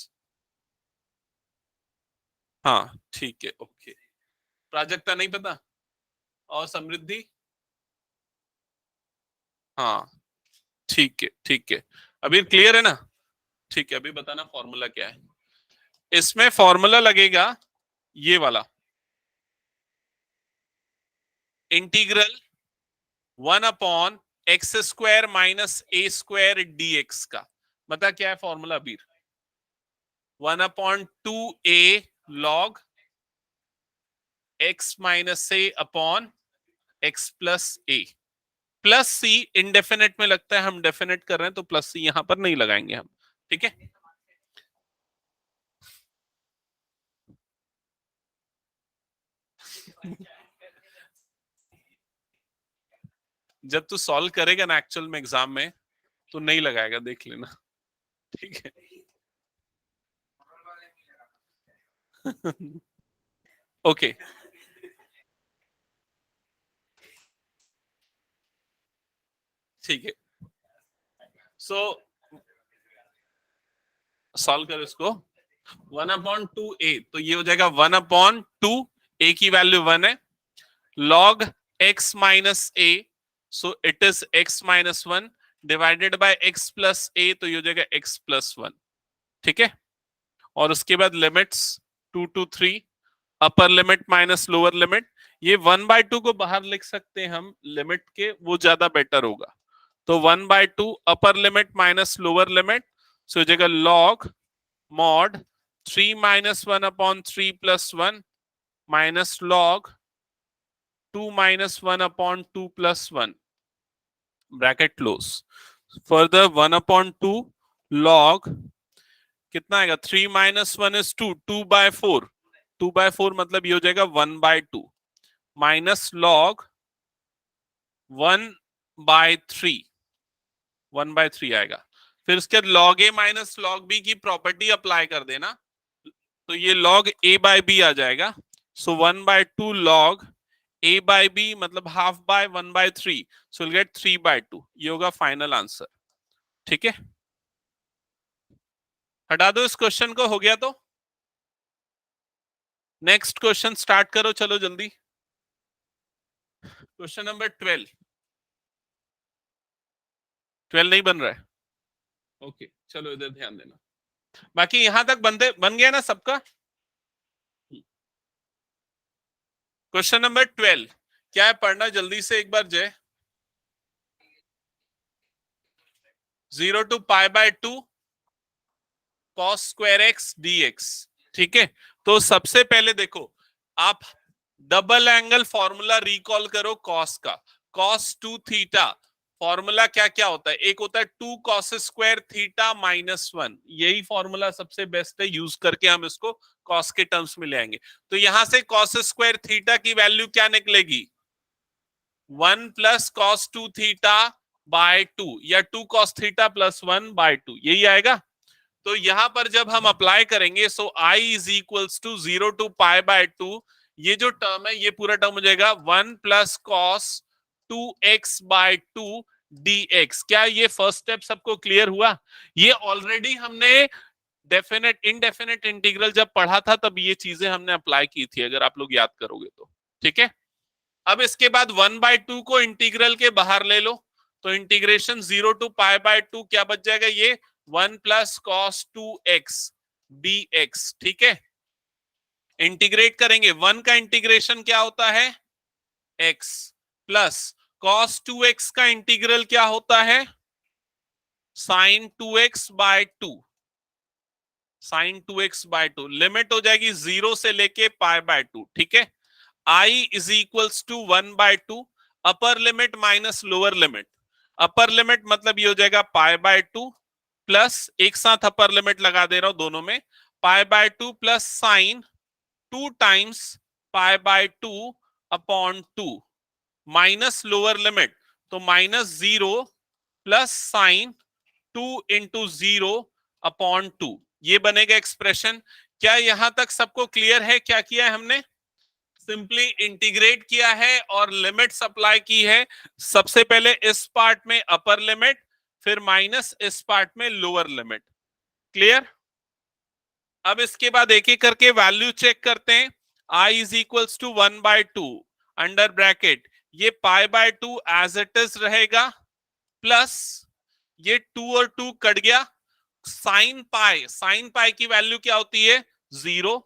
हाँ ठीक है, ओके. प्राजक्ता नहीं पता? और समृद्धि? हाँ ठीक है, ठीक है. अभी क्लियर है ना? ठीक है, अभी बताना फॉर्मूला क्या है. इसमें फॉर्मूला लगेगा ये वाला, integral 1 upon X square minus A square dx का. बता क्या है फॉर्मूला अभी? 1 upon 2a log x minus A upon x plus A. Plus C indefinite में लगता है, हम डेफिनेट कर रहे हैं तो प्लस सी यहां पर नहीं लगाएंगे हम. ठीक है. जब तू सॉल्व करेगा ना एक्चुअल में एग्जाम में, तो नहीं लगाएगा, देख लेना. ठीक है. ओके. ठीक है. सो सॉल्व करो इसको. 1 अपॉन 2a, तो ये हो जाएगा 1 अपॉन 2, a की वैल्यू 1 है, log x minus a, so it is x minus 1 divided by x plus a, तो ये हो जाएगा x प्लस 1. ठीक है. और उसके बाद limits 2 to 3, upper limit minus lower limit. ये 1/2 को बाहर लिख सकते हैं हम लिमिट के, वो ज्यादा बेटर होगा. तो 1/2 upper limit minus lower limit, so हो जाएगा log mod 3 minus 1 upon 3 plus 1 minus log 2 minus 1 upon 2 plus 1 bracket close. Further 1 upon 2 log कितना आएगा? 3 minus 1 is 2, 2/4. 2/4 मतलब ये हो जाएगा 1/2 minus log 1/3. 1/3 आएगा. फिर उसके बाद log a minus log b की प्रॉपर्टी अप्लाई कर देना, तो ये log a बाय b आ जाएगा. So 1/2 log a by b मतलब half by 1/3, so will get 3/2. ये होगा फाइनल आंसर. ठीक है. हटा दो इस क्वेश्चन को. हो गया तो नेक्स्ट क्वेश्चन स्टार्ट करो. चलो जल्दी. क्वेश्चन नंबर 12 नहीं बन रहा है? ओके चलो इधर ध्यान देना. बाकी यहां तक बन गया ना सबका? क्वेश्चन नंबर 12 क्या है? पढ़ना जल्दी से एक बार. जय 0 to π/2 cos square x dx. ठीक है. तो सबसे पहले देखो, आप डबल एंगल फॉर्मूला रिकॉल करो cos का. cos 2 थीटा फॉर्मूला क्या क्या होता है, एक होता है 2 cos स्क्वायर थीटा माइनस 1, यही फॉर्मूला सबसे बेस्ट है, यूज करके हम इसको cos के टर्म्स में ले आएंगे। तो यहां से cos स्क्वायर थीटा की वैल्यू क्या निकलेगी, 1 प्लस cos 2 थीटा बाय 2, या 2 cos थीटा प्लस 1 बाय 2, यही आएगा। तो यहां पर जब हम अप्लाई करेंगे, so i is equals to 0 to pi by 2, ये जो टर्म है ये पूरा टर्म हो जाएगा 1 plus cos 2x by 2 dx। क्या ये फर्स्ट स्टेप सबको क्लियर हुआ? ये ऑलरेडी हमने डेफिनेट इनडेफिनेट इंटीग्रल जब पढ़ा था तब ये चीजें हमने अप्लाई की थी, अगर आप लोग याद करोगे तो। ठीक है, अब इसके बाद 1/2 को इंटीग्रल के बाहर ले लो, तो इंटीग्रेशन 0 टू पाई बाय 2 क्या बच जाएगा, ये 1 प्लस cos 2x dx। ठीक है, इंटीग्रेट करेंगे, 1 का इंटीग्रेशन क्या होता है x, प्लस cos 2x का इंटीग्रल क्या होता है sin 2x by 2, sin 2x by 2, limit हो जाएगी 0 से लेके पाई बाय 2। ठीक है, i is equals to 1/2, upper limit minus lower limit, upper limit मतलब ये हो जाएगा पाई बाय 2 प्लस, एक साथ अपर लिमिट लगा दे रहा हूं दोनों में, pi by 2 plus sine 2 times pi by 2 upon 2, minus lower limit, तो minus 0 plus sine 2 into 0 upon 2, ये बनेगा एक्सप्रेशन। क्या यहां तक सबको क्लियर है? क्या किया है हमने, सिंपली इंटीग्रेट किया है और लिमिट्स अप्लाई की है। सबसे पहले इस पार्ट में अपर लिमिट, फिर माइनस इस पार्ट में लोअर लिमिट। क्लियर? अब इसके बाद एक एक करके वैल्यू चेक करते हैं। i is equals to 1/2 under bracket, ये pi by 2 as it is रहेगा, प्लस ये 2 और 2 कट गया, साइन पाई की वैल्यू क्या होती है 0,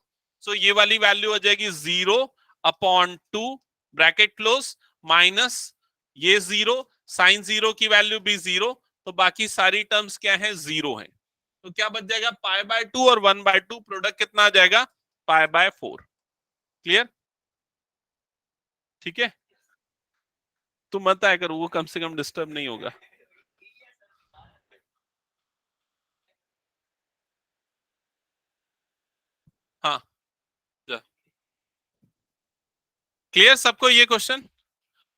सो ये वाली वैल्यू हो जाएगी 0 अपॉन 2 ब्रैकेट क्लोज, माइनस ये 0, साइन 0 की वैल्यू भी 0, तो बाकी सारी टर्म्स क्या है 0 है। तो क्या बच जाएगा पाई बाय 2 और 1/2, प्रोडक्ट कितना आ जाएगा पाई बाय 4। क्लियर? ठीक है, तो मत आया करो, वो कम से कम डिस्टर्ब नहीं होगा। हाँ, क्लियर सबको ये क्वेश्चन?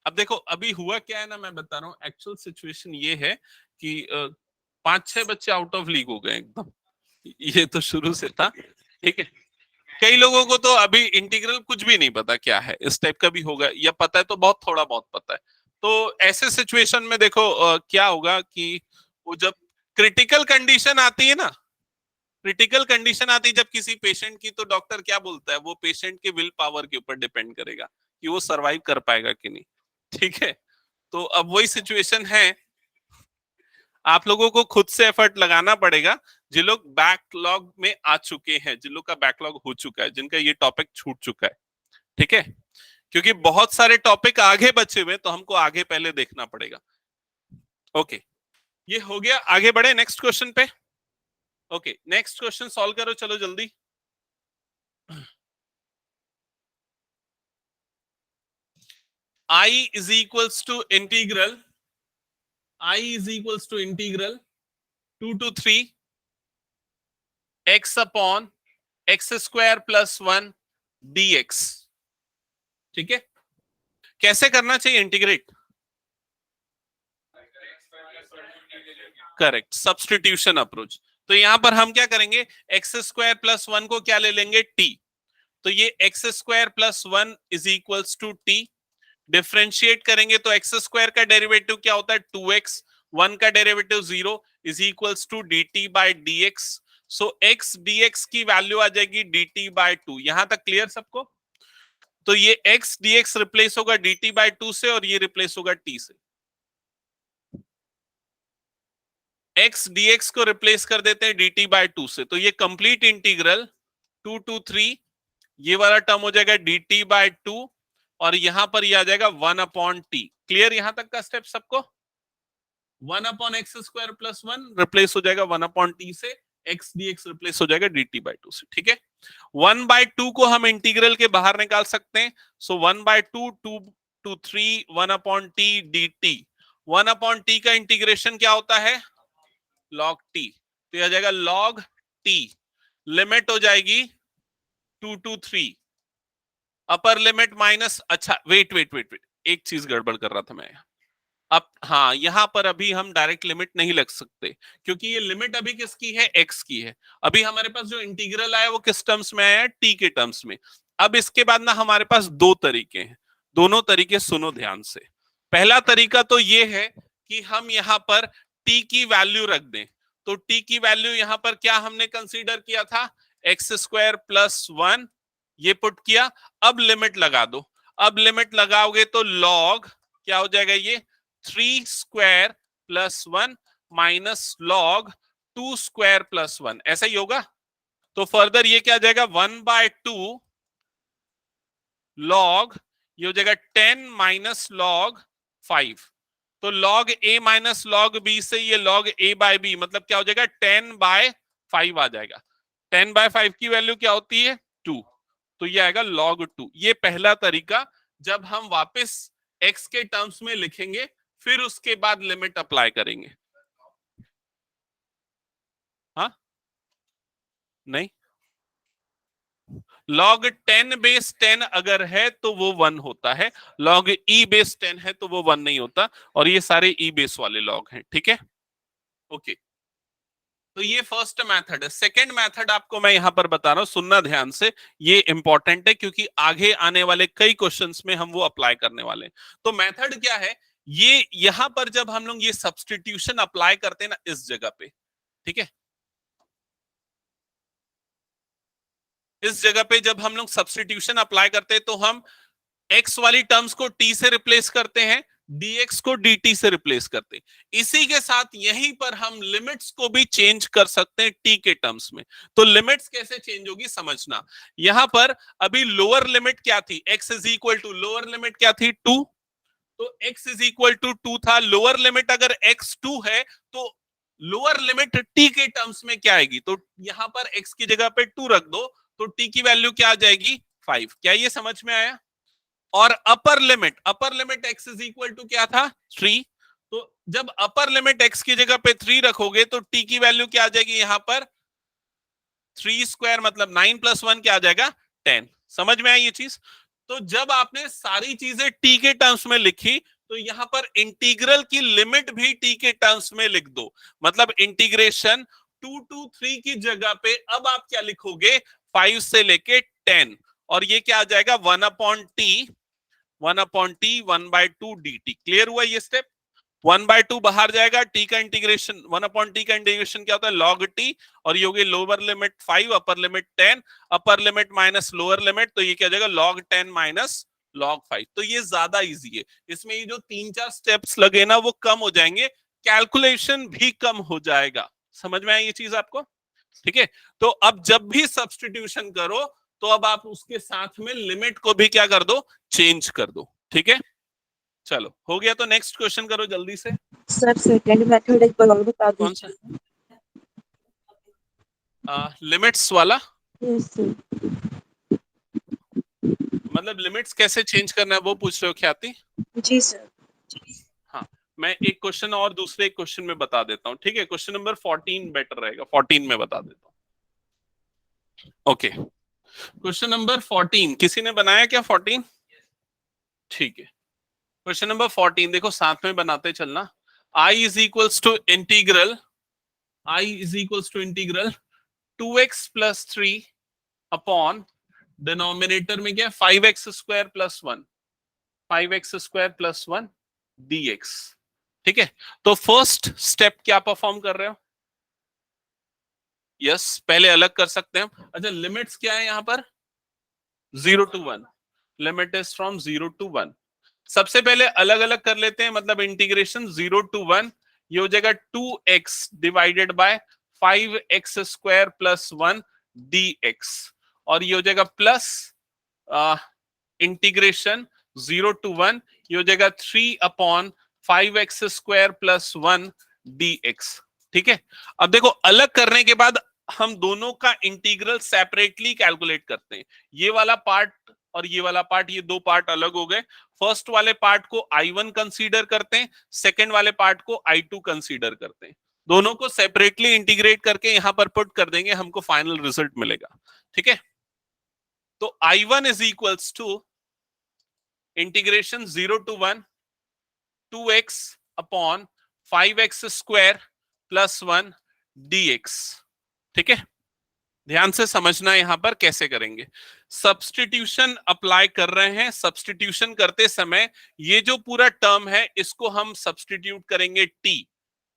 अब देखो अभी हुआ क्या है ना, मैं बता रहा हूँ, एक्चुअल सिचुएशन ये है कि 5-6 बच्चे आउट ऑफ लीग हो गए एकदम, ये तो शुरू से था। ठीक है, कई लोगों को तो अभी इंटीग्रल कुछ भी नहीं पता क्या है, इस टाइप का भी होगा, या पता है तो बहुत थोड़ा बहुत पता है। तो ऐसे सिचुएशन में देखो क्या होगा कि वो जब क्रिटिकल कंडीशन आती है ना, क्रिटिकल कंडीशन आती है जब किसी पेशेंट की, तो डॉक्टर क्या बोलता है, वो पेशेंट के विल पावर के ऊपर डिपेंड करेगा कि वो सरवाइव कर पाएगा कि नहीं। ठीक है, तो अब वही सिचुएशन है, आप लोगों को खुद से एफर्ट लगाना पड़ेगा। जिन लोग बैकलॉग में आ चुके हैं, जिन लोग का बैकलॉग हो चुका है, जिनका ये टॉपिक छूट चुका है, ठीक है, क्योंकि बहुत सारे टॉपिक आगे बचे हुए, तो हमको आगे पहले देखना पड़ेगा। ओके, ये हो गया, आगे बढ़े नेक्स्ट क्वेश्चन पे। ओके, नेक्स्ट क्वेश्चन सॉल्व करो, चलो जल्दी। I is equals to integral, I is equals to integral 2 to 3 x upon x square plus 1 dx। ठीक है, कैसे करना चाहिए इंटीग्रेट? Correct, substitution approach. तो यहां पर हम क्या करेंगे, एक्स स्क्वायर प्लस 1 को क्या ले लेंगे t, तो ये x square plus 1 is equals to t, differentiate करेंगे तो एक्स स्क्वायर का डेरिवेटिव क्या होता है 2x, 1 का derivative 0 is equals to dt by dx। So x dx की वैल्यू आ जाएगी dt बाय 2। यहां तक क्लियर सबको? तो ये x dx रिप्लेस होगा dt बाय 2 से, और ये रिप्लेस होगा t से। x dx को रिप्लेस कर देते हैं dt बाय 2 से, तो ये कंप्लीट इंटीग्रल 2 to 3, ये वाला टर्म हो जाएगा dt बाय 2, और यहां पर ये आ जाएगा 1 अपॉन टी। क्लियर यहां तक का स्टेप सबको? 1 upon X square plus 1 replace हो जाएगा 1 अपॉन टी से, x dx रिप्लेस हो जाएगा dt बाय 2 से। ठीक है, 1/2 को हम इंटीग्रल के बाहर निकाल सकते हैं, सो 1/2 2 to 3 1 upon t dt, 1/t का इंटीग्रेशन क्या होता है, log t, तो यह आ जाएगा log t, लिमिट हो जाएगी 2 to 3, अपर लिमिट माइनस, अच्छा वेट वेट वेट वेट, एक चीज गड़बड़ कर रहा था मैं। अब हाँ, यहां पर अभी हम डायरेक्ट लिमिट नहीं लग सकते, क्योंकि ये लिमिट अभी किसकी है, x की है। अभी हमारे पास जो इंटीग्रल आया वो किस टर्म्स में आया है, t के टर्म्स में। अब इसके बाद ना हमारे पास दो तरीके हैं, दोनों तरीके सुनो ध्यान से। पहला तरीका तो ये है कि हम यहाँ पर t की वैल्यू रख दें, तो t की वैल्यू यहाँ पर क्या हमने कंसीडर किया था, x² + 1, ये पुट किया। अब लिमिट लगा दो, अब लिमिट लगाओगे तो log क्या हो जाएगा, ये 3² + 1 माइनस log 2² + 1, ऐसा ही होगा। तो फर्दर ये क्या आ जाएगा, 1/2 log, ये हो जाएगा 10 माइनस log 5, तो log a minus log b से ये log a/b मतलब क्या हो जाएगा, 10/5 आ जाएगा। 10/5 की वैल्यू क्या होती है, 2, तो ये आएगा log 2। ये पहला तरीका, जब हम वापस x के टर्म्स में लिखेंगे फिर उसके बाद लिमिट अप्लाई करेंगे। हाँ नहीं, log 10/10 अगर है तो वो 1 होता है, log e/10 है तो वो 1 नहीं होता, और ये सारे e बेस वाले log हैं, ठीक है। ओके, तो ये फर्स्ट मेथड है। सेकंड मेथड आपको मैं यहां पर बता रहा हूं, सुनना ध्यान से, ये इंपॉर्टेंट है क्योंकि आगे आने वाले कई क्वेश्चंस में हम वो अप्लाई करने वाले हैं। तो मेथड क्या है, ये यहां पर जब हम लोग ये सब्स्टिट्यूशन अप्लाई करते हैं ना इस जगह पे, ठीक है, इस जगह पे जब हम लोग सब्स्टिट्यूशन अप्लाई करते हैं तो हम x वाली टर्म्स को t से रिप्लेस करते हैं, dx को dt से रिप्लेस करते हैं। इसी के साथ यहीं पर हम लिमिट्स को भी चेंज कर सकते हैं t के टर्म्स में। तो लिमिट्स कैसे चेंज होगी समझना। यहां पर अभी लोअर लिमिट क्या थी, x = लोअर लिमिट क्या थी, 2, तो x = 2 था। लोअर लिमिट अगर x 2 है तो लोअर लिमिट t के टर्म्स में क्या आएगी, तो यहां पर x की जगह पे 2 रख दो तो t की वैल्यू क्या आ जाएगी, 5। क्या ये समझ में आया। और अपर लिमिट x क्या था, 3, तो जब अपर लिमिट x की जगह पे 3 रखोगे तो t की वैल्यू क्या आ जाएगी, यहां पर 3² मतलब 9 + 1 क्या आ जाएगा, 10। समझ में आई ये चीज। तो जब आपने सारी चीजें t के टर्म्स में लिखी तो यहां पर इंटीग्रल की लिमिट भी t के टर्म्स में लिख दो, मतलब इंटीग्रेशन 2 to 3 की जगह पे अब आप क्या लिखोगे, 5 से लेके 10, और ये क्या आ जाएगा, 1/t 1/2 dt। क्लियर हुआ ये स्टेप। 1/2 बाहर जाएगा, t का इंटीग्रेशन 1/t का इंटीग्रेशन क्या होता है, log t, और ये होगी लोअर लिमिट 5 अपर लिमिट 10, अपर लिमिट माइनस लोअर लिमिट, तो ये क्या हो जाएगा log 10 माइनस log 5। तो ये ज्यादा इजी है, इसमें ये जो 3-4 स्टेप्स लगे ना वो कम हो जाएंगे, कैलकुलेशन भी कम हो जाएगा। समझ में आई ये चीज आपको, ठीक है। तो अब जब भी सब्स्टिट्यूशन करो तो अब आप उसके साथ में लिमिट को भी क्या कर दो, चेंज कर दो, ठीक है। चलो हो गया, तो नेक्स्ट क्वेश्चन करो जल्दी से। सर सेकंड मेथड एक बार और बता कौन सा, दीजिए। लिमिट्स वाला, यस सर। मतलब लिमिट्स कैसे चेंज करना है वो पूछ रहे हो ख्याति। जी सर। हाँ, मैं एक क्वेश्चन और दूसरे एक क्वेश्चन में बता देता हूँ, ठीक है। क्वेश्चन नंबर 14 बेटर रहेगा, 14 में बता देता हूँ। ओके, क्वेश्चन नंबर 14 किसी ने बनाया क्या, 14, ठीक है। क्वेश्चन नंबर 14 देखो, साथ में बनाते चलना। I is equals to integral 2x + 3 upon denominator में क्या, 5x² + 1 5x² + 1 dx, ठीक है। तो फर्स्ट स्टेप क्या परफॉर्म कर रहे हो, यस पहले अलग कर सकते हैं। अच्छा, लिमिट्स क्या है यहां पर, 0 to 1, limit is from 0 to 1। सबसे पहले अलग अलग कर लेते हैं, मतलब इंटीग्रेशन 0 to 1, ये हो जाएगा 2x divided by 5x² + 1 dx, और ये हो जाएगा प्लस इंटीग्रेशन 0 to 1, ये हो जाएगा 3/5x² + 1 dx, ठीक है। अब देखो अलग करने के बाद हम दोनों का इंटीग्रल सेपरेटली कैलकुलेट करते हैं। ये वाला पार्ट और ये वाला पार्ट, ये दो पार्ट अलग हो गए। फर्स्ट वाले पार्ट को I1 कंसीडर करते हैं, सेकेंड वाले पार्ट को I2 कंसीडर करते हैं। दोनों को सेपरेटली इंटीग्रेट करके यहां पर पुट कर देंगे, हमको फाइनल रिजल्ट मिलेगा। ठीक है, तो I1 is equals to integration 0 to 1 2x upon 5x square plus 1 dx। ठीक है, ध्यान से समझना यहां पर कैसे करेंगे। सब्स्टिट्यूशन अप्लाई कर रहे हैं। सब्स्टिट्यूशन करते समय ये जो पूरा टर्म है इसको हम सब्स्टिट्यूट करेंगे t,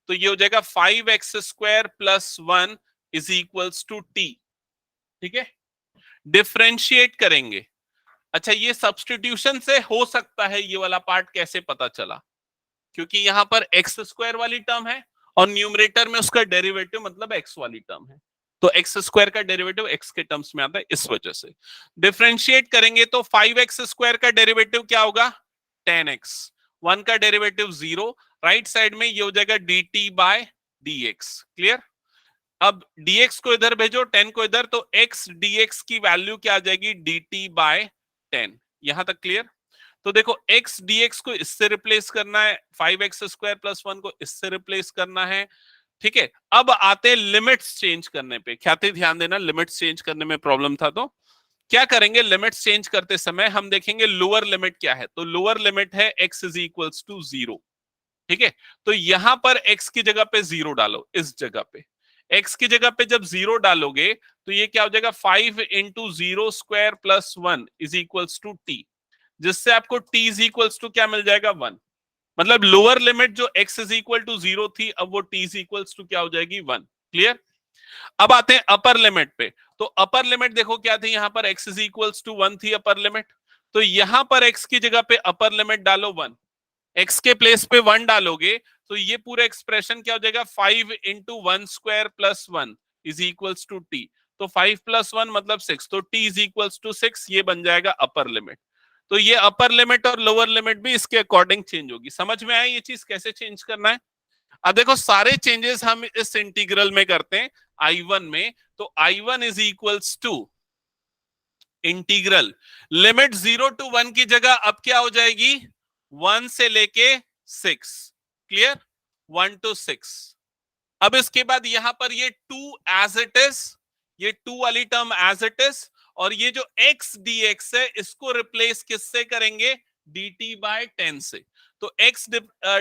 तो ये हो जाएगा 5x square plus 1 is equals to t। ठीक है, डिफरेंशिएट करेंगे। अच्छा, ये सब्स्टिट्यूशन से हो सकता है, ये वाला पार्ट कैसे पता चला, क्योंकि यहां पर एक्स स्क्वायर वाली टर्म है और न्यूमरेटर में उसका डेरिवेटिव मतलब एक्स वाली टर्म है, तो एक्स स्क्वायर का डेरिवेटिव एक्स के टर्म्स में आता है, इस वजह से डिफरेंशिएट करेंगे। तो 5x स्क्वायर का डेरिवेटिव क्या होगा 10x, 1 का डेरिवेटिव 0, राइट साइड में ये हो जाएगा dt बाय dx। क्लियर, अब dx को इधर भेजो, 10 को इधर, तो x dx की वैल्यू क्या आ जाएगी dt बाय 10। यहां तक क्लियर। तो देखो x dx को इससे रिप्लेस करना है, 5x स्क्वायर प्लस 1 को इससे रिप्लेस करना है। ठीक है, अब आते लिमिट्स चेंज करने पे। ख्याति ध्यान देना, लिमिट्स चेंज करने में प्रॉब्लम था, तो क्या करेंगे, लिमिट्स चेंज करते समय हम देखेंगे लोअर लिमिट क्या है। तो लोअर लिमिट है x इज इक्वल्स टू 0। ठीक है, तो यहां पर x की जगह पे 0 डालो, इस जगह पे x की जगह पे जब 0 डालोगे तो ये क्या हो जाएगा 5 into 0 square plus 1 is equals to t, जिससे आपको t इज इक्वल्स टू क्या मिल जाएगा 1। मतलब लोअर लिमिट जो x इज इक्वल टू 0 थी, अब वो t इज इक्वल्स टू क्या हो जाएगी 1। क्लियर, अब आते हैं अपर लिमिट पे। तो अपर लिमिट देखो क्या थी, यहां पर x इज इक्वल्स टू 1 थी अपर लिमिट, तो यहां पर x की जगह पे अपर लिमिट डालो 1, x के प्लेस पे 1 डालोगे तो ये पूरा एक्सप्रेशन क्या हो जाएगा 5 into 1 square plus 1 is equals to t। तो 5 प्लस 1 मतलब 6, तो t इज इक्वल्स टू 6, ये बन जाएगा अपर लिमिट। तो ये अपर लिमिट और लोअर लिमिट भी इसके अकॉर्डिंग चेंज होगी। समझ में आया ये चीज कैसे चेंज करना है। अब देखो सारे चेंजेस हम इस इंटीग्रल में करते हैं I1 में, तो I1 is equals to integral limit 0 to 1 की जगह अब क्या हो जाएगी 1 से लेके 6। Clear, 1 to 6। अब इसके बाद यहां पर ये 2 एज इट इज, ये 2 वाली टर्म एज इट इज, और ये जो x dx है इसको रिप्लेस किससे करेंगे dt बाय 10 से। तो x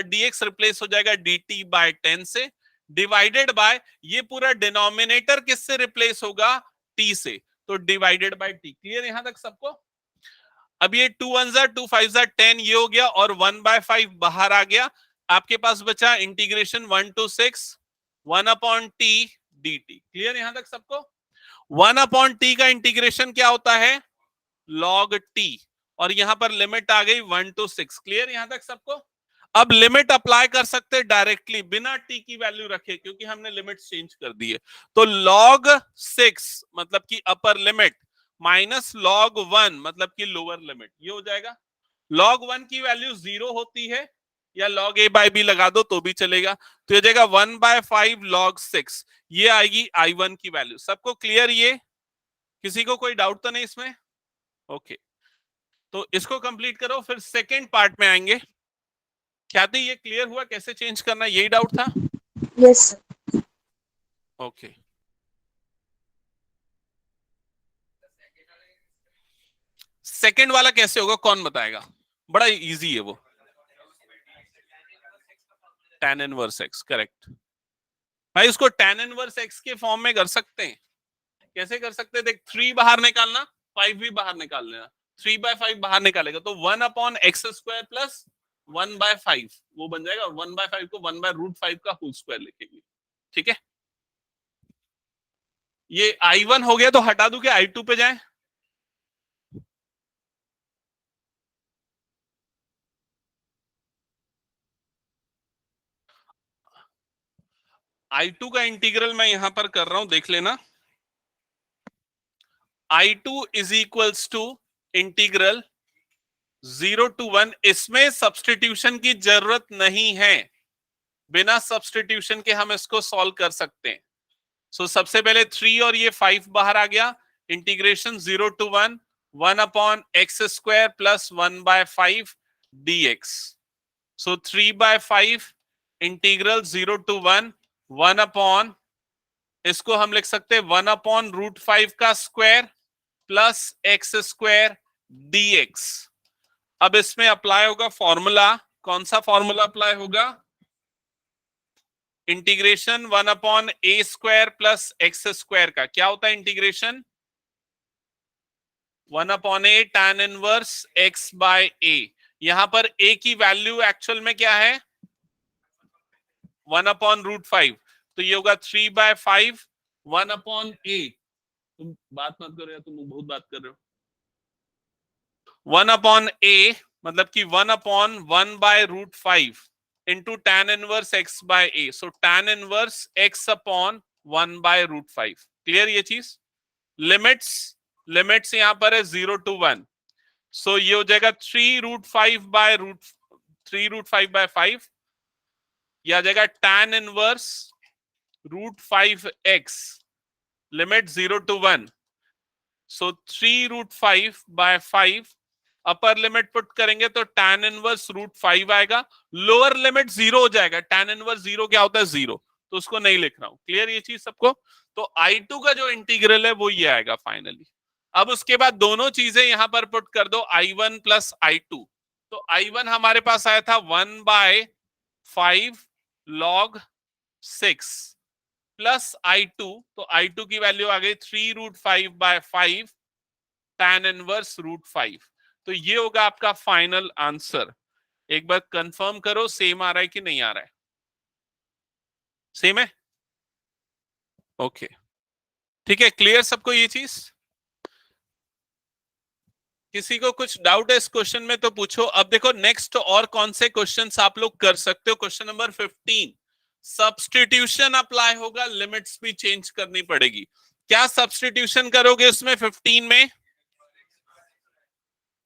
dx रिप्लेस हो जाएगा dt बाय 10 से, डिवाइडेड बाय ये पूरा डिनोमिनेटर किससे रिप्लेस होगा t से, तो डिवाइडेड बाय t। क्लियर यहां तक सबको। अब ये 2 1 2 5 10 ये हो गया, और 1/5 बाहर आ गया। आपके पास बचा integration 1 to 6 1 upon t dt। Clear यहां तक सबको। 1 अपॉन t का इंटीग्रेशन क्या होता है log t, और यहां पर लिमिट आ गई 1 to 6। क्लियर यहां तक सबको। अब लिमिट अप्लाई कर सकते डायरेक्टली बिना t की वैल्यू रखे, क्योंकि हमने लिमिट चेंज कर दी है। तो log 6 मतलब कि अपर लिमिट माइनस log 1 मतलब कि लोअर लिमिट, ये हो जाएगा। log 1 की वैल्यू 0 होती है, या log a बाय b लगा दो तो भी चलेगा, तो ये जाएगा 1/5 log 6, ये आएगी I1 की वैल्यू। सबको क्लियर ये, किसी को कोई डाउट तो नहीं इसमें। ओके, तो इसको कंप्लीट करो, फिर सेकेंड पार्ट में आएंगे। ख्याति ये क्लियर हुआ कैसे चेंज करना, यही डाउट था। Yes sir. ओके, सेकेंड वाला कैसे होगा कौन बताएगा, बड़ा इजी है वो। tan इनवर्स x, करेक्ट भाई, उसको tan इनवर्स x के फॉर्म में कर सकते हैं। कैसे कर सकते हैं, देख 3 बाहर निकालना, 5 भी बाहर निकाल लेना, 3/5 बाहर निकालेगा तो 1 अपॉन एक्स स्क्वायर प्लस 1/5 वो बन जाएगा, और 1/5 को 1/√5 का होल स्क्वायर लिखेंगे। ठीक है, ये I1 हो गया, तो हटा दूं कि I2 पे जाए। I2 का इंटीग्रल मैं यहां पर कर रहा हूं, देख लेना। I2 is equals to integral 0 to 1, इसमें सब्स्टिट्यूशन की जरूरत नहीं है, बिना सब्स्टिट्यूशन के हम इसको सॉल्व कर सकते हैं। सो सबसे पहले 3 और ये 5 बाहर आ गया, integration 0 to 1 1/x² plus 1/5 dx. So 3/5 integral 0 to 1 इसको हम लिख सकते हैं 1/√5 का स्क्वायर प्लस x² dx. अब इसमें अप्लाई होगा फॉर्मूला. कौन सा फॉर्मूला अप्लाई होगा? इंटीग्रेशन 1/a² प्लस x² का क्या होता है integration? 1/a tan inverse x by a. यहां पर a की वैल्यू एक्चुअल में क्या है? 1/√5. तो ये होगा 3/5 1/a. तुम बात मत करो यार, तुम बहुत बात कर रहे हो. 1/a मतलब कि 1/1/√5 into tan inverse x by a. So tan inverse x upon 1/√5. Clear ये चीज? लिमिट्स यहां पर है 0 to 1. So ये हो जाएगा 3√5/5. यह आ जाएगा tan inverse √5x. Limit 0 to 1. So 3√5/5 upper limit put करेंगे तो tan इनवर्स √5 आएगा. लोअर लिमिट 0 हो जाएगा. tan इनवर्स 0 क्या होता है? 0. तो उसको नहीं लिख रहा हूं. क्लियर ये चीज सबको? तो I2 का जो इंटीग्रल है वो ये आएगा फाइनली. अब उसके बाद दोनों चीजें यहां पर पुट कर दो, I1 प्लस I2. तो I1 हमारे पास आया था 1/5 log 6 प्लस I2. तो I2 की वैल्यू आ गई 3√5/5 tan इनवर्स √5. तो ये होगा आपका फाइनल आंसर. एक बार कंफर्म करो सेम आ रहा है कि नहीं आ रहा है. सेम है? ओके ठीक है. क्लियर सबको ये चीज? किसी को कुछ डाउट है इस क्वेश्चन में तो पूछो. अब देखो नेक्स्ट और कौन से क्वेश्चंस आप लोग कर सकते हो. क्वेश्चन नंबर 15 सब्स्टिट्यूशन अप्लाई होगा. लिमिट्स भी चेंज करनी पड़ेगी. क्या सब्स्टिट्यूशन करोगे उसमें 15 में?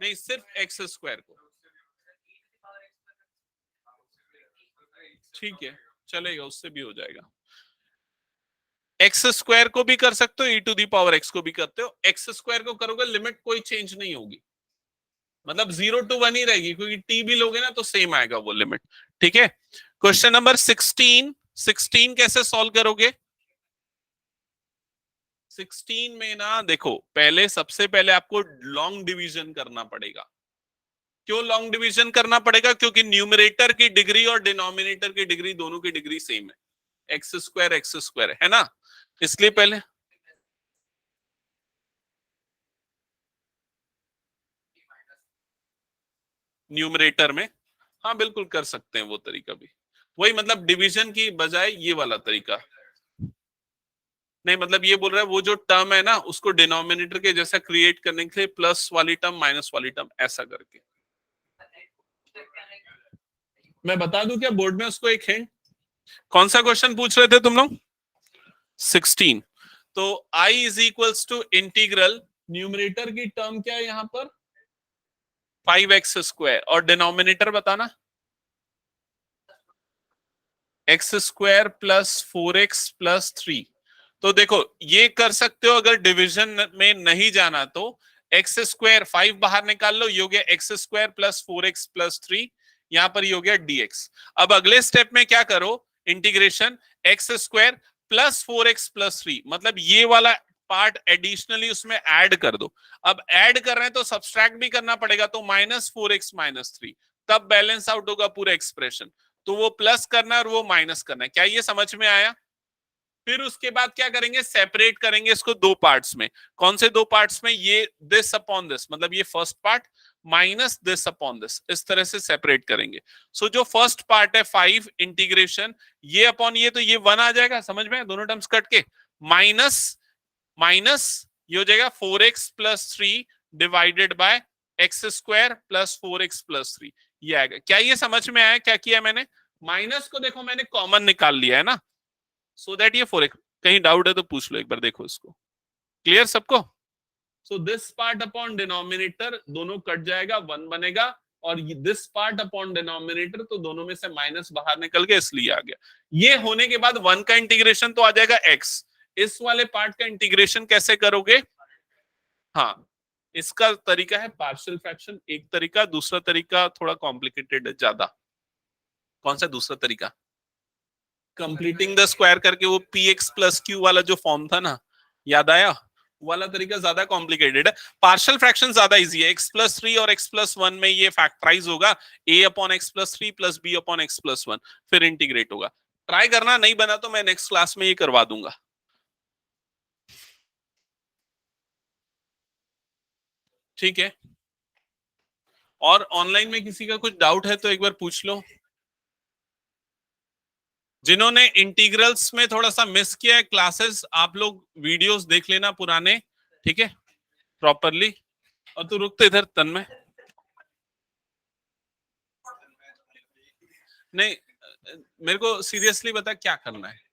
नहीं, सिर्फ x² को. ठीक है चलेगा, उससे भी हो जाएगा. x² को भी कर सकते हो, e⁻x को भी करते हो. x² को करोगे लिमिट कोई चेंज नहीं होगी, मतलब 0 to 1 ही रहेगी, क्योंकि t भी लोगे ना तो सेम आएगा वो लिमिट. ठीक है. क्वेश्चन नंबर 16 कैसे सॉल्व करोगे? 16 में ना देखो, पहले सबसे पहले आपको लॉन्ग डिवीजन करना पड़ेगा. क्यों लॉन्ग डिवीजन करना पड़ेगा? क्योंकि न्यूमरेटर की डिग्री और डिनोमिनेटर की डिग्री दोनों की डिग्री सेम है. x² है ना, इसलिए पहले न्यूमरेटर में. हाँ बिल्कुल कर सकते हैं वो तरीका भी. वही मतलब डिवीजन की बजाय ये वाला तरीका नहीं, मतलब ये बोल रहा है वो जो टर्म है ना उसको डिनोमिनेटर के जैसा क्रिएट करने के लिए प्लस वाली टर्म माइनस वाली टर्म ऐसा करके. मैं बता दूं क्या बोर्ड में उसको एक हिंट? कौन सा क्वेश्चन पूछ रहे थे तुम लोग? 16. तो I is equals to integral, numerator की टर्म क्या है यहां पर? 5x² और डिनोमिनेटर बताना x² प्लस 4x प्लस 3. तो देखो ये कर सकते हो अगर डिवीजन में नहीं जाना तो. x² 5 बाहर निकाल लो, ये हो गया x² प्लस 4x प्लस 3. यहां पर ये हो गया dx. अब अगले स्टेप में क्या करो? Integration x² plus 4x plus 3, मतलब ये वाला पार्ट एडिशनली उसमें ऐड कर दो. अब ऐड कर रहे हैं तो सब्सट्रैक्ट भी करना पड़ेगा, तो -4x - 3, तब बैलेंस आउट होगा पूरा एक्सप्रेशन. तो वो प्लस करना है और वो माइनस करना है. क्या ये समझ में आया? फिर उसके बाद क्या करेंगे? सेपरेट करेंगे इसको दो पार्ट्स में. कौन से दो पार्ट्स में? ये दिस अपॉन दिस, मतलब ये first part minus this upon this, इस तरह से सेपरेट करेंगे. सो जो फर्स्ट पार्ट है 5 इंटीग्रेशन ये अपॉन ये, तो ये 1 आ जाएगा. समझ में? दोनों टर्म्स कट के माइनस ये हो जाएगा 4x plus 3 divided by x² plus 4x plus 3. ये आएगा. क्या ये समझ में आया क्या किया मैंने? माइनस को देखो मैंने कॉमन निकाल लिया है ना, सो दैट ये 4x. कहीं डाउट है तो पूछ लो एक बार, देखो इसको. क्लियर सबको? So this part upon denominator दोनों कट जाएगा, 1 बनेगा, और दिस पार्ट अपॉन डिनोमिनेटर तो दोनों में से माइनस बाहर निकल के इसलिए आ गया. ये होने के बाद 1 का इंटीग्रेशन तो आ जाएगा x. इस वाले पार्ट का इंटीग्रेशन कैसे करोगे? हाँ इसका तरीका है पार्शियल फ्रैक्शन एक तरीका, दूसरा तरीका थोड़ा कॉम्प्लिकेटेड है ज्यादा। कौन सा दूसरा तरीका? कंप्लीटिंग द स्क्वायर करके वो px प्लस क्यू वाला जो फॉर्म था ना, याद आया? वाला तरीका ज्यादा कॉम्प्लिकेटेड है। पार्शियल फ्रैक्शन ज्यादा इजी है। x प्लस 3 और x प्लस 1 में ये फैक्टराइज होगा, a upon x plus 3 plus b upon x plus 1, फिर इंटीग्रेट होगा। ट्राई करना, नहीं बना तो मैं नेक्स्ट क्लास में ये करवा दूंगा। ठीक है, और ऑनलाइन में किसी का कुछ डाउट है तो एक बार पूछ लो। जिन्होंने इंटीग्रल्स में थोड़ा सा मिस किया है क्लासेस, आप लोग वीडियोस देख लेना पुराने, ठीक है, प्रॉपरली। और तू रुकते इधर तन्मय, नहीं मेरे को सीरियसली बता क्या करना है।